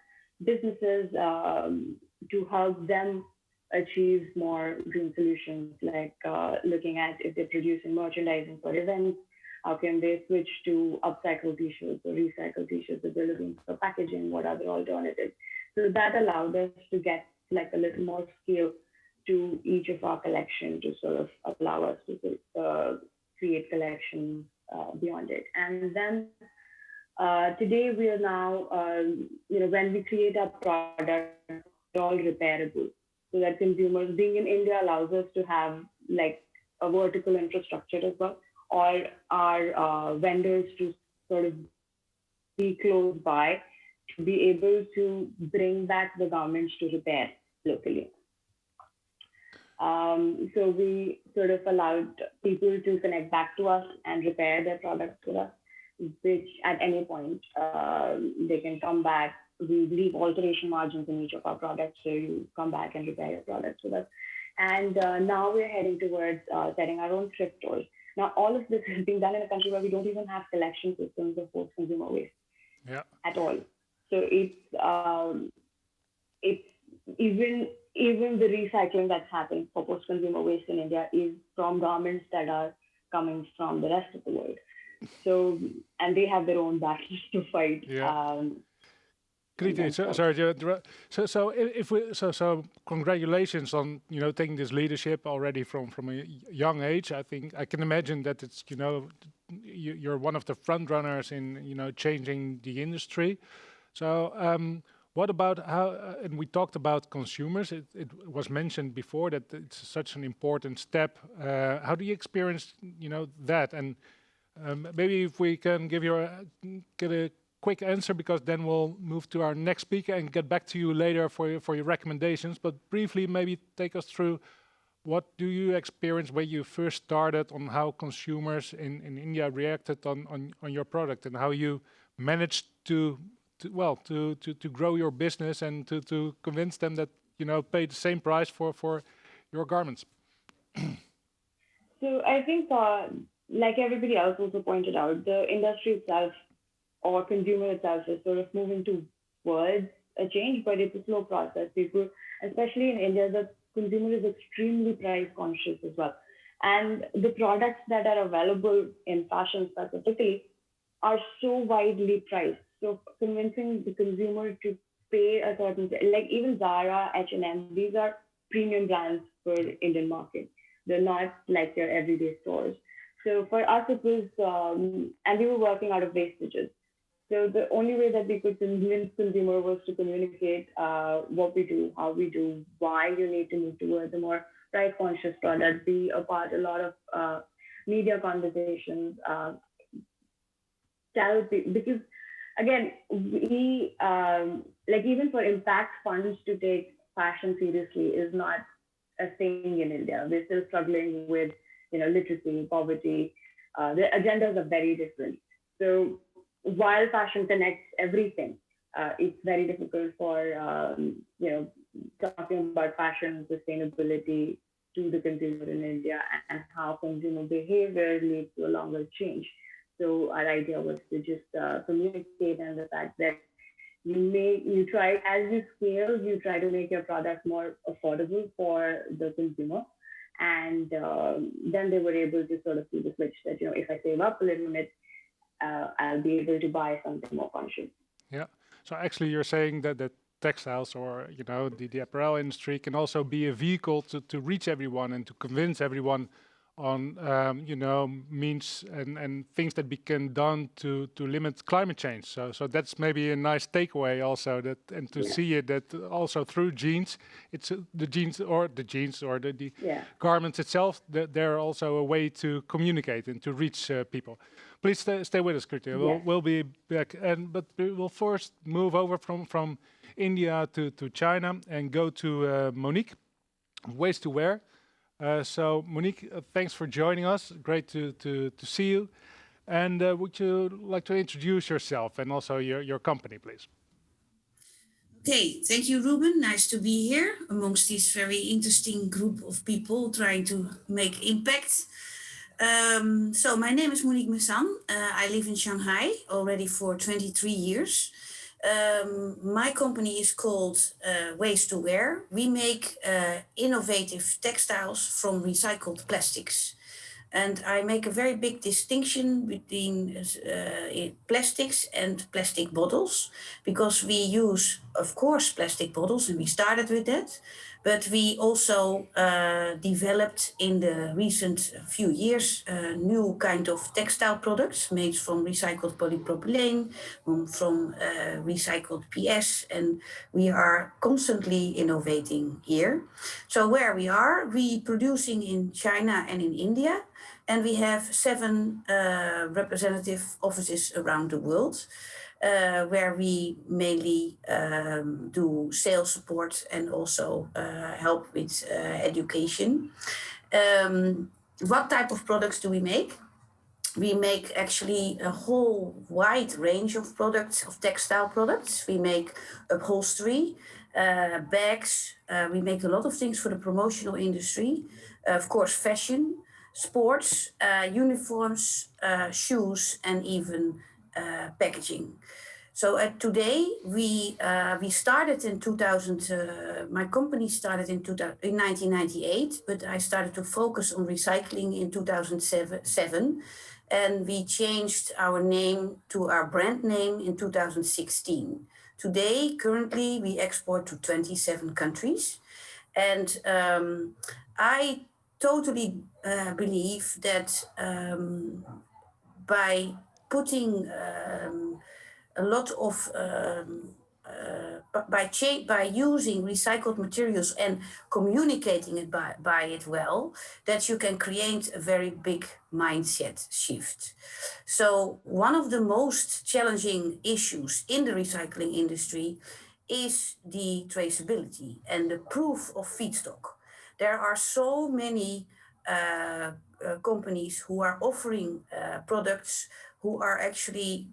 businesses to help them achieve more green solutions, like looking at if they're producing merchandising for events, how can they switch to upcycle t-shirts or recycle t-shirts if they're looking for packaging, what are the alternatives? So that allowed us to get like a little more scale to each of our collection to sort of allow us to create collections beyond it. And then today we are now, when we create a product, they're all repairable. So that consumers, being in India allows us to have like a vertical infrastructure as well, or our vendors to sort of be close by, to be able to bring back the garments to repair locally. So we sort of allowed people to connect back to us and repair their products with us, which at any point they can come back. We leave alteration margins in each of our products, so you come back and repair your products with us. And now we're heading towards setting our own thrift stores. Now, all of this is being done in a country where we don't even have collection systems of post-consumer waste at all. So it's even the recycling that's happening for post-consumer waste in India is from garments that are coming from the rest of the world. So, and they have their own battles to fight.
Kriti, so congratulations on taking this leadership already from a young age. I think I can imagine that it's you're one of the front runners in changing the industry. So what about how? And we talked about consumers. It was mentioned before that it's such an important step. How do you experience that? And maybe if we can get a quick answer, because then we'll move to our next speaker and get back to you later for your recommendations. But briefly, maybe take us through what do you experience when you first started, on how consumers in India reacted on your product, and how you managed to grow your business and to convince them that pay the same price for your garments.
So I think, like everybody else also pointed out, the industry itself or consumer itself is sort of moving towards a change, but it's a slow process. People, especially in India, the consumer is extremely price conscious as well. And the products that are available in fashion specifically are so widely priced. So convincing the consumer to pay a certain, like even Zara, H&M, these are premium brands for Indian market. They're not like your everyday stores. So for us, it was, and we were working out of wastages. So the only way that we could convince consumer was to communicate what we do, how we do, why you need to move towards a more price-conscious product, be a part a lot of media conversations, tell people, because again, we like even for impact funds to take fashion seriously is not a thing in India. We're still struggling with literacy, poverty. The agendas are very different. So while fashion connects everything, it's very difficult for talking about fashion sustainability to the consumer in India and how consumer behavior leads to a longer change. So our idea was to just communicate, and the fact that you try, as you scale, you try to make your product more affordable for the consumer. And then they were able to sort of see the switch that, if I save up a little bit, I'll be able to buy something more conscious.
Yeah. So actually you're saying that textiles or, the apparel industry can also be a vehicle to reach everyone and to convince everyone on means and things that can done to limit climate change. So that's maybe a nice takeaway also, that and to see it that also through jeans, it's the jeans or the garments itself, that they're also a way to communicate and to reach people. Please stay with us, Kriti. We'll be back, but we will first move over from India to China and go to Monique, Waste to Wear. So Monique, thanks for joining us. Great to see you. And would you like to introduce yourself and also your company, please?
Okay, thank you, Ruben. Nice to be here amongst this very interesting group of people trying to make impact. So my name is Monique Maissan. I live in Shanghai already for 23 years. My company is called Waste to Wear. We make innovative textiles from recycled plastics. And I make a very big distinction between plastics and plastic bottles, because we use, of course, plastic bottles, and we started with that. But we also developed in the recent few years new kind of textile products made from recycled polypropylene, from recycled PS, and we are constantly innovating here. So where we are, we producing in China and in India, and we have 7 representative offices around the world. Where we mainly do sales support and also help with education. What type of products do we make? We make actually a whole wide range of products, of textile products. We make upholstery, bags. We make a lot of things for the promotional industry. Of course, fashion, sports, uniforms, shoes, and even packaging. So today we started in 2000. My company started in 1998, but I started to focus on recycling in 2007, and we changed our name to our brand name in 2016. Today, currently, we export to 27 countries, and I totally believe that by putting a lot of by using recycled materials and communicating it by it well, that you can create a very big mindset shift. So one of the most challenging issues in the recycling industry is the traceability and the proof of feedstock. There are so many companies who are offering products who are actually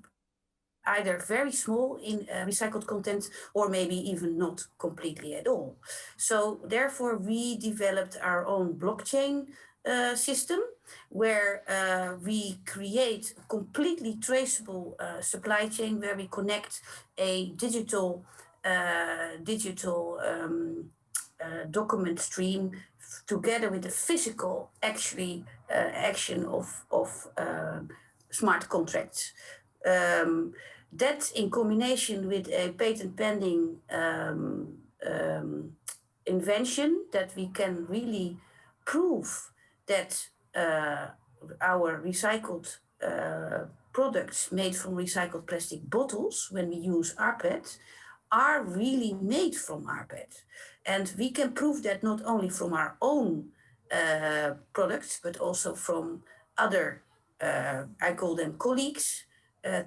either very small in recycled content or maybe even not completely at all. So therefore we developed our own blockchain system where we create a completely traceable supply chain where we connect a digital document stream together with the physical action of smart contracts. That in combination with a patent pending invention that we can really prove that our recycled products made from recycled plastic bottles, when we use rPET, are really made from rPET. And we can prove that not only from our own products, but also from other, I call them colleagues,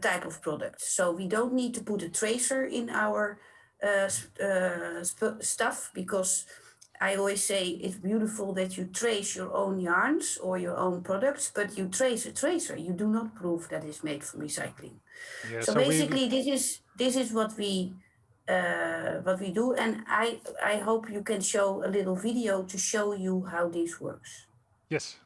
type of products. So we don't need to put a tracer in our stuff, because I always say it's beautiful that you trace your own yarns or your own products, but you trace a tracer. You do not prove that it's made from recycling. Yeah, so basically, this is what we do, and I hope you can show a little video to show you how this works.
Yes.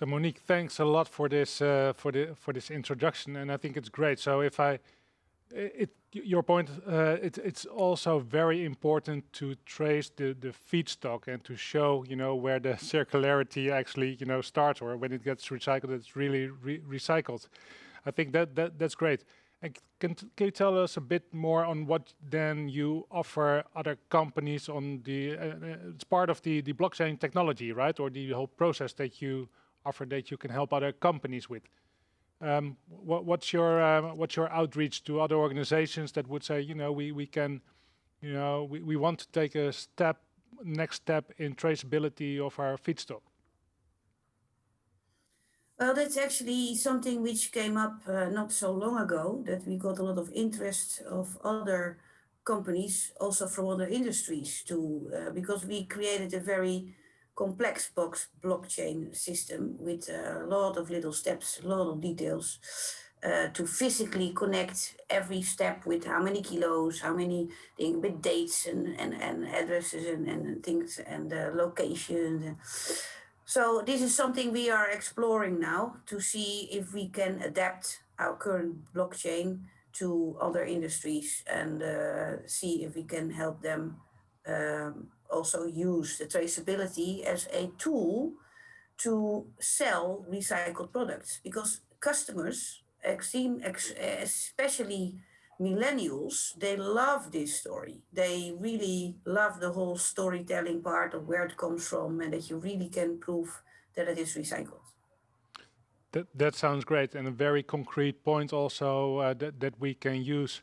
So Monique, thanks a lot for this for this introduction, and I think it's great. So if your point, it's also very important to trace the feedstock and to show, where the circularity actually, starts, or when it gets recycled, it's really recycled. I think that's great. And can you tell us a bit more on what then you offer other companies on the? It's part of the blockchain technology, right, or the whole process that you offer that you can help other companies with. What's your outreach to other organizations that would say, we can, we want to take a next step in traceability of our feedstock?
Well, that's actually something which came up not so long ago, that we got a lot of interest of other companies, also from other industries, because we created a very complex blockchain system with a lot of little steps, a lot of details, to physically connect every step with how many kilos, how many things, with dates and addresses and things and locations. So this is something we are exploring now to see if we can adapt our current blockchain to other industries and see if we can help them also use the traceability as a tool to sell recycled products, because customers, especially millennials, they love this story. They really love the whole storytelling part of where it comes from and that you really can prove that it is recycled.
That sounds great, and a very concrete point also that we can use.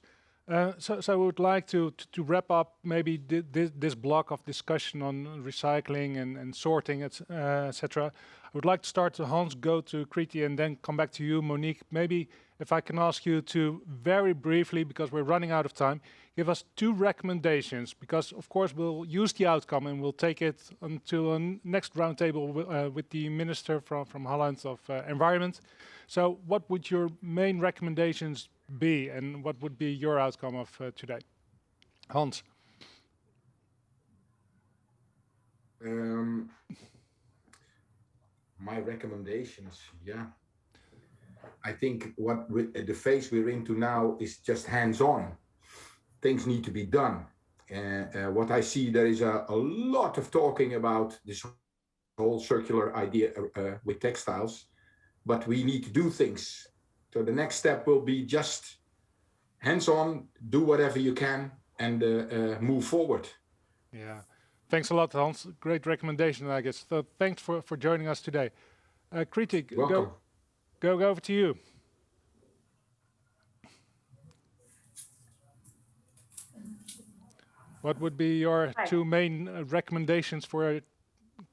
So I would like to wrap up maybe this block of discussion on recycling and sorting, etc. I would like to start to Hans, go to Kriti, and then come back to you, Monique. Maybe if I can ask you to very briefly, because we're running out of time, give us 2 recommendations, because of course we'll use the outcome and we'll take it until a next roundtable with the Minister from Holland of Environment. So what would your main recommendations be, and what would be your outcome of today? Hans.
My recommendations, yeah. I think the phase we're into now is just hands-on. Things need to be done. What I see, there is a lot of talking about this whole circular idea with textiles, but we need to do things. So the next step will be just hands-on, do whatever you can, and move forward.
Yeah, thanks a lot, Hans. Great recommendation, I guess. So thanks for joining us today. Kriti, go over to you. What would be your 2 main recommendations for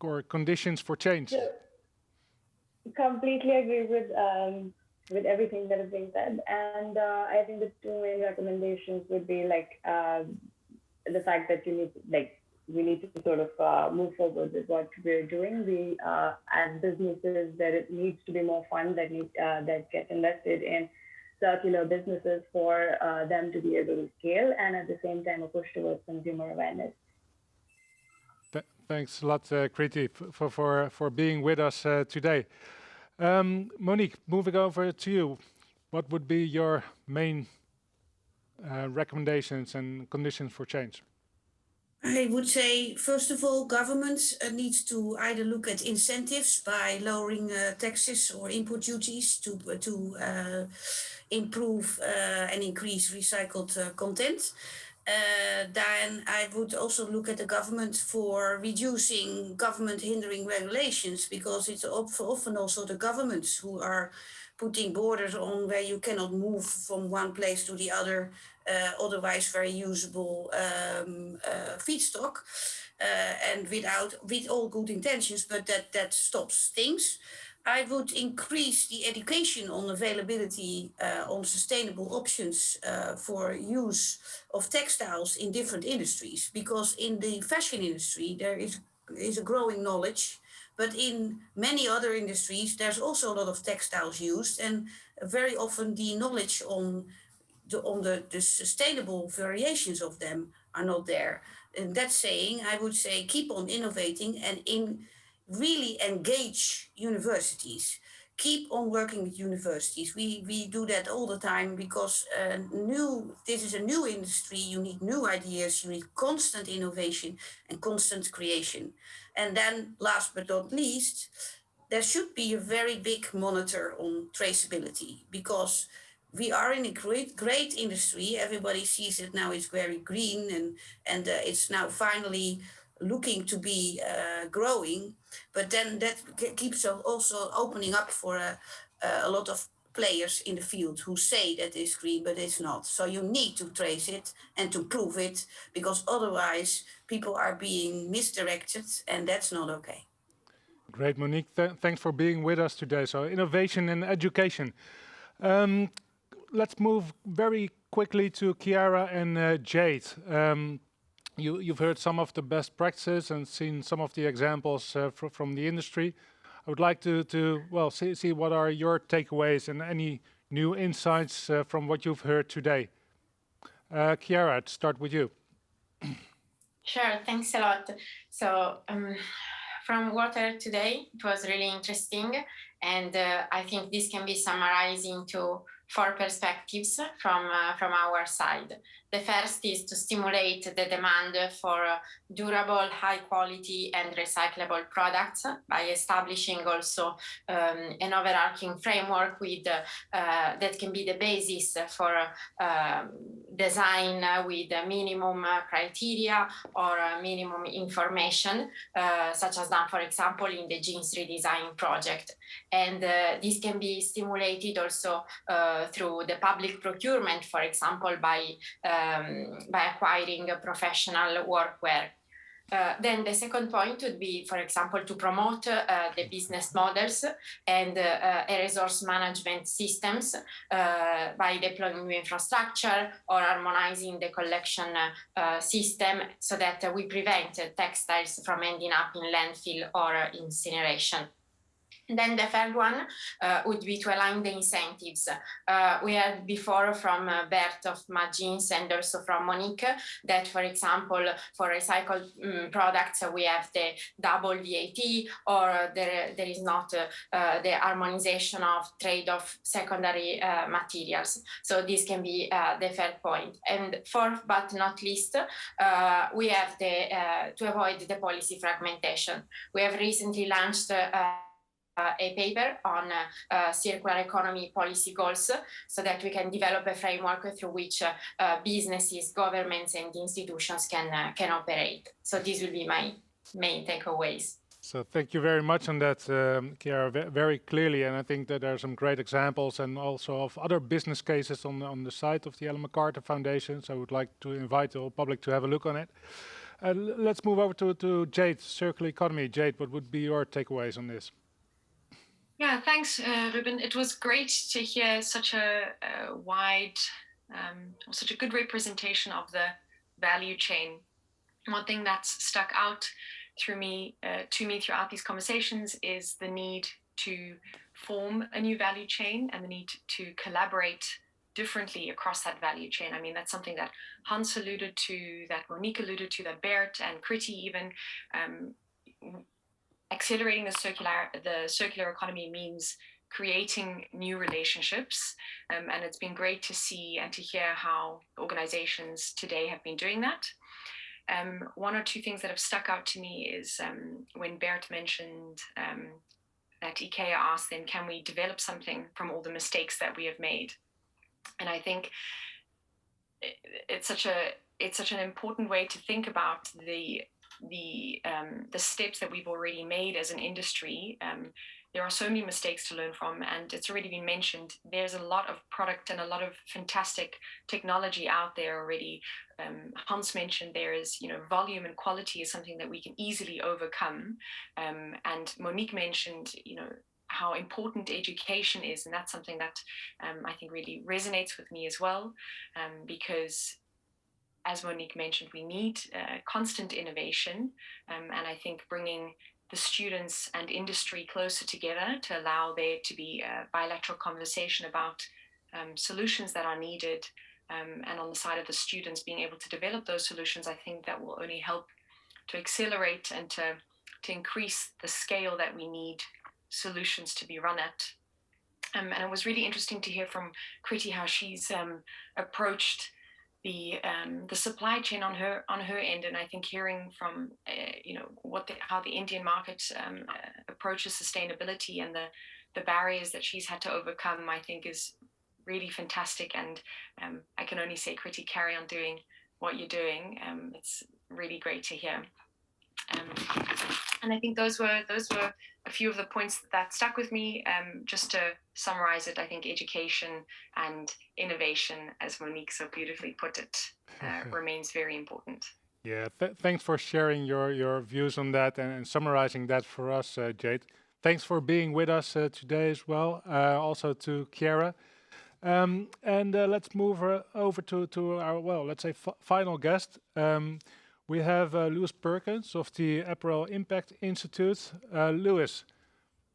or conditions for change?
Completely agree with everything that is being said, and I think the 2 main recommendations would be the fact that we need to sort of move forward with what we're doing. We as businesses, that it needs to be more funds that get invested in circular businesses for them to be able to scale, and at the same time a push towards consumer awareness.
Thanks a lot, Kriti, for being with us today. Monique, moving over to you, what would be your main recommendations and conditions for change?
I would say, first of all, governments needs to either look at incentives by lowering taxes or input duties to improve and increase recycled content. Then I would also look at the government for reducing government hindering regulations, because it's often also the governments who are putting borders on where you cannot move from one place to the other, otherwise very usable feedstock, and with all good intentions, but that stops things. I would increase the education on availability on sustainable options for use of textiles in different industries, because in the fashion industry there is a growing knowledge, but in many other industries there's also a lot of textiles used, and very often the knowledge on the sustainable variations of them are not there. And that saying, I would say, keep on innovating and really engage universities. Keep on working with universities. We do that all the time because this is a new industry. You need new ideas. You need constant innovation and constant creation. And then last but not least, there should be a very big monitor on traceability because we are in a great industry. Everybody sees it now. It's very green and it's now finally looking to be growing. But then that keeps also opening up for a lot of players in the field who say that it's green, but it's not. So you need to trace it and to prove it because otherwise people are being misdirected and that's not okay.
Great, Monique. Thanks for being with us today. So innovation and education. Let's move very quickly to Chiara and Jade. You've heard some of the best practices and seen some of the examples from the industry. I would like to see what are your takeaways and any new insights from what you've heard today. Chiara, to start with you.
Sure, thanks a lot. So from what I heard today, it was really interesting. And I think this can be summarized into 4 perspectives from our side. The first is to stimulate the demand for durable, high quality and recyclable products by establishing also an overarching framework with that can be the basis for design with minimum criteria or minimum information, such as done, for example, in the jeans redesign project. And this can be stimulated also through the public procurement, for example, by acquiring a professional workwear. Then the second point would be, for example, to promote the business models and resource management systems by deploying new infrastructure or harmonizing the collection system so that we prevent textiles from ending up in landfill or incineration. Then the third one would be to align the incentives. We heard before from Bert of Jeans and also from Monique that, for example, for recycled products, we have the double VAT or there is not the harmonization of trade of secondary materials. So this can be the third point. And fourth but not least, we have to avoid the policy fragmentation. We have recently launched a paper on circular economy policy goals so that we can develop a framework through which businesses, governments and institutions can operate. So these will be my main takeaways.
So thank you very much on that, Chiara, very clearly. And I think that there are some great examples and also of other business cases on the site of the Ellen MacArthur Foundation. So I would like to invite the whole public to have a look on it. Let's move over to Jade, circular economy. Jade, what would be your takeaways on this?
Yeah, thanks, Ruben. It was great to hear such a wide, such a good representation of the value chain. One thing that's stuck out to me throughout these conversations is the need to form a new value chain and the need to collaborate differently across that value chain. I mean, that's something that Hans alluded to, that Monique alluded to, that Bert and Kriti even. Accelerating the circular economy means creating new relationships, and it's been great to see and to hear how organizations today have been doing that. One or two things that have stuck out to me is when Bert mentioned that IKEA asked them, can we develop something from all the mistakes that we have made? And I think it's such an important way to think about the steps that we've already made as an industry. There are so many mistakes to learn from, and it's already been mentioned, there's a lot of product and a lot of fantastic technology out there already. Hans mentioned there is, volume and quality is something that we can easily overcome. And Monique mentioned, how important education is, and that's something that I think really resonates with me as well, because as Monique mentioned, we need constant innovation, and I think bringing the students and industry closer together to allow there to be a bilateral conversation about solutions that are needed, and on the side of the students being able to develop those solutions, I think that will only help to accelerate and to to increase the scale that we need solutions to be run at. And it was really interesting to hear from Kriti how she's approached the supply chain on her end, and I think hearing from how the Indian market approaches sustainability and the barriers that she's had to overcome, I think is really fantastic. And I can only say, Kriti, carry on doing what you're doing. It's really great to hear. And I think those were a few of the points that stuck with me. Just to summarize it, I think education and innovation, as Monique so beautifully put it, remains very important.
Yeah, thanks for sharing your views on that and summarizing that for us, Jade. Thanks for being with us today as well. Also to Chiara. And let's move over to our, let's say, final guest. We have Lewis Perkins of the Apparel Impact Institute. Lewis,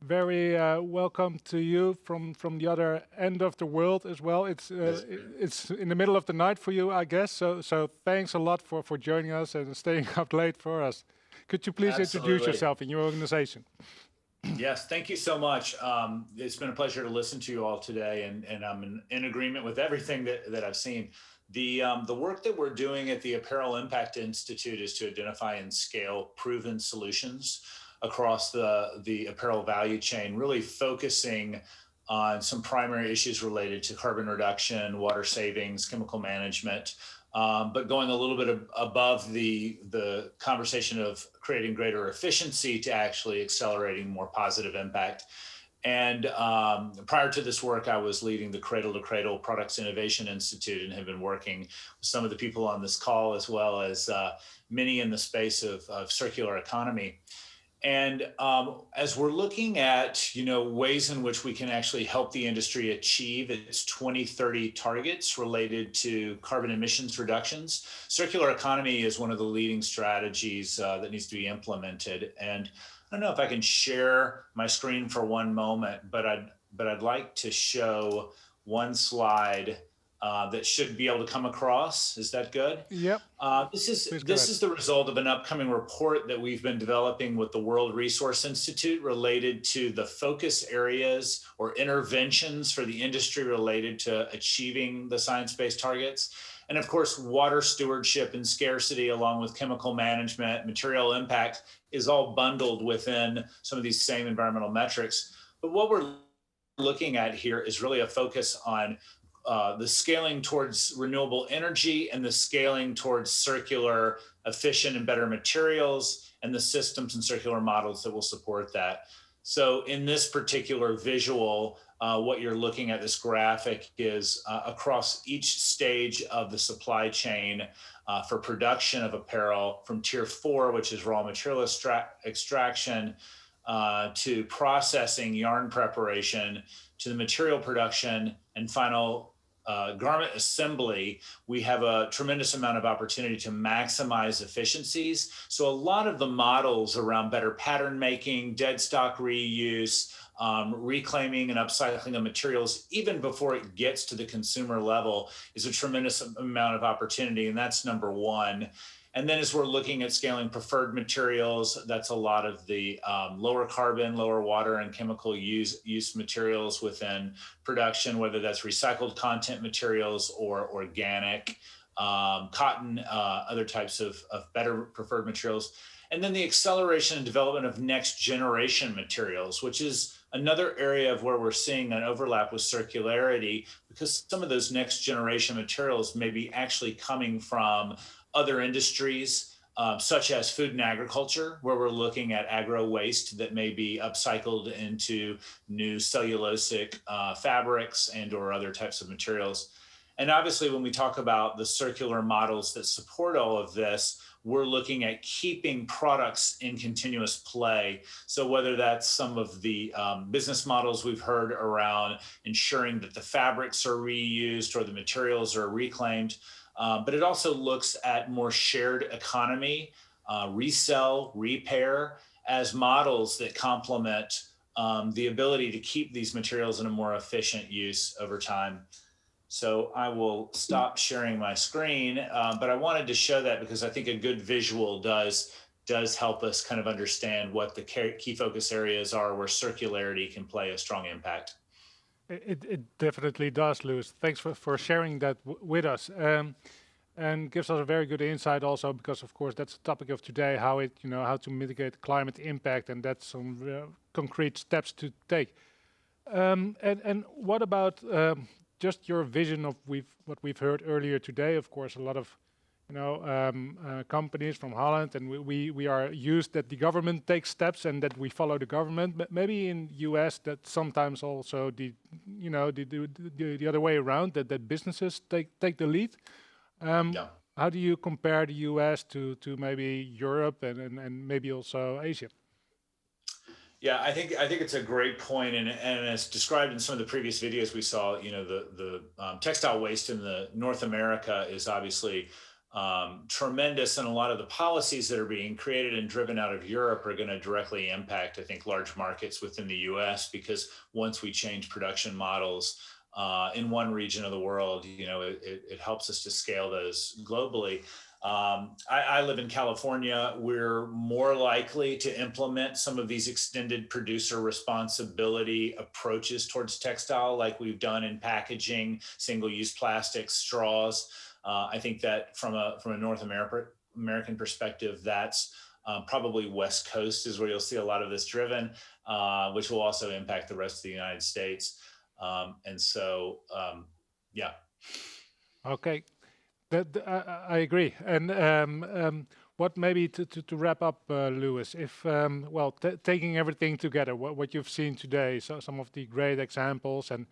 very welcome to you from the other end of the world as well. It's in the middle of the night for you, I guess. So thanks a lot for joining us and staying up late for us. Could you please introduce yourself and your organization?
Yes, thank you so much. It's been a pleasure to listen to you all today, and I'm in agreement with everything that I've seen. The work that we're doing at the Apparel Impact Institute is to identify and scale proven solutions across the apparel value chain, really focusing on some primary issues related to carbon reduction, water savings, chemical management, but going a little bit above the conversation of creating greater efficiency to actually accelerating more positive impact. And prior to this work, I was leading the Cradle to Cradle Products Innovation Institute and have been working with some of the people on this call, as well as many in the space of circular economy. And as we're looking at, ways in which we can actually help the industry achieve its 2030 targets related to carbon emissions reductions, circular economy is one of the leading strategies that needs to be implemented. And I don't know if I can share my screen for one moment, but I'd like to show one slide that should be able to come across. Is that good? Yep. This is the result of an upcoming report that we've been developing with the World Resource Institute related to the focus areas or interventions for the industry related to achieving the science-based targets. And of course, water stewardship and scarcity, along with chemical management, material impact, is all bundled within some of these same environmental metrics. But what we're looking at here is really a focus on the scaling towards renewable energy and the scaling towards circular, efficient, and better materials, and the systems and circular models that will support that. So in this particular visual, what you're looking at, this graphic, is across each stage of the supply chain for production of apparel, from tier 4, which is raw material extraction, to processing, yarn preparation, to the material production, and final garment assembly. We have a tremendous amount of opportunity to maximize efficiencies. So a lot of the models around better pattern making, dead stock reuse, reclaiming and upcycling of materials, even before it gets to the consumer level, is a tremendous amount of opportunity. And that's number one. And then as we're looking at scaling preferred materials, that's a lot of the lower carbon, lower water and chemical use materials within production, whether that's recycled content materials or organic, cotton, other types of better preferred materials. And then the acceleration and development of next generation materials, which is another area of where we're seeing an overlap with circularity, because some of those next generation materials may be actually coming from other industries, such as food and agriculture, where we're looking at agro waste that may be upcycled into new cellulosic fabrics and or other types of materials. And obviously, when we talk about the circular models that support all of this, we're looking at keeping products in continuous play. So whether that's some of the business models we've heard around ensuring that the fabrics are reused or the materials are reclaimed, but it also looks at more shared economy, resell, repair as models that complement the ability to keep these materials in a more efficient use over time. So I will stop sharing my screen, but I wanted to show that because I think a good visual does does help us kind of understand what the key focus areas are where circularity can play a strong impact.
It definitely does, Lewis. Thanks for sharing that with us. And gives us a very good insight also, because of course that's the topic of today, how to mitigate climate impact, and that's some concrete steps to take. And what about just your vision of what we've heard earlier today? Of course, a lot of companies from Holland, and we are used that the government takes steps and that we follow the government. But maybe in US that sometimes also the other way around, that businesses take the lead. How do you compare the US to maybe Europe and maybe also Asia?
Yeah, I think it's a great point, and as described in some of the previous videos we saw, the textile waste in the North America is obviously tremendous, and a lot of the policies that are being created and driven out of Europe are going to directly impact, I think, large markets within the US, because once we change production models in one region of the world, it helps us to scale those globally. I live in California. We're more likely to implement some of these extended producer responsibility approaches towards textile, like we've done in packaging, single-use plastics, straws. I think that from a North American perspective, that's probably West Coast is where you'll see a lot of this driven, which will also impact the rest of the United States. Yeah.
Okay. I agree. And what maybe to wrap up, Lewis, if, taking everything together, what you've seen today, so some of the great examples, and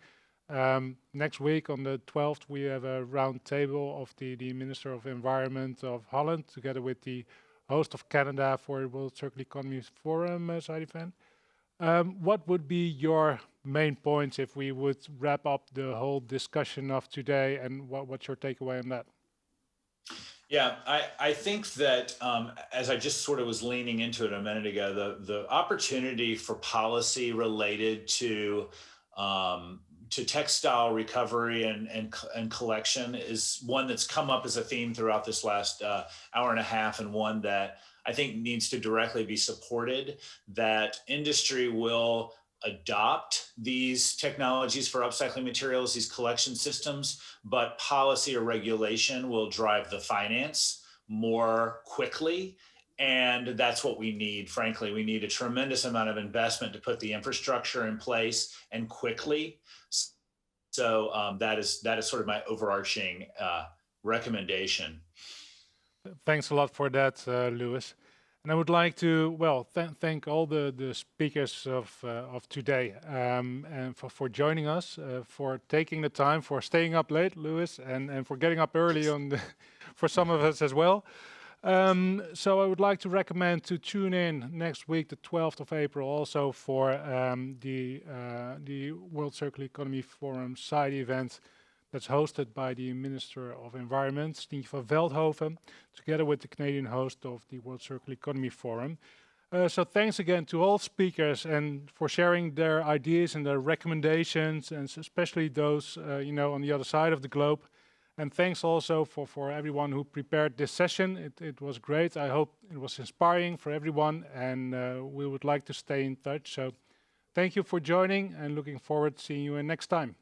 next week on the 12th, we have a round table of the Minister of Environment of Holland, together with the host of Canada for World Circular Economy Forum side event. What would be your main points if we would wrap up the whole discussion of today, and what's your takeaway on that?
Yeah, I think that as I just sort of was leaning into it a minute ago, the opportunity for policy related to textile recovery and collection is one that's come up as a theme throughout this last hour and a half, and one that I think needs to directly be supported, that industry will adopt these technologies for upcycling materials, these collection systems, but policy or regulation will drive the finance more quickly. And that's what we need, frankly. We need a tremendous amount of investment to put the infrastructure in place and quickly. So that is sort of my overarching recommendation.
Thanks a lot for that, Lewis. And I would like to, thank all the speakers of today and for joining us, for taking the time, for staying up late, Lewis, and for getting up early for some of us as well. So I would like to recommend to tune in next week, the 12th of April, also for the World Circular Economy Forum side event that's hosted by the Minister of Environment, Stientje van Veldhoven, together with the Canadian host of the World Circular Economy Forum. So thanks again to all speakers and for sharing their ideas and their recommendations, and especially those on the other side of the globe. And thanks also for everyone who prepared this session. It was great. I hope it was inspiring for everyone, and we would like to stay in touch. So thank you for joining, and looking forward to seeing you next time.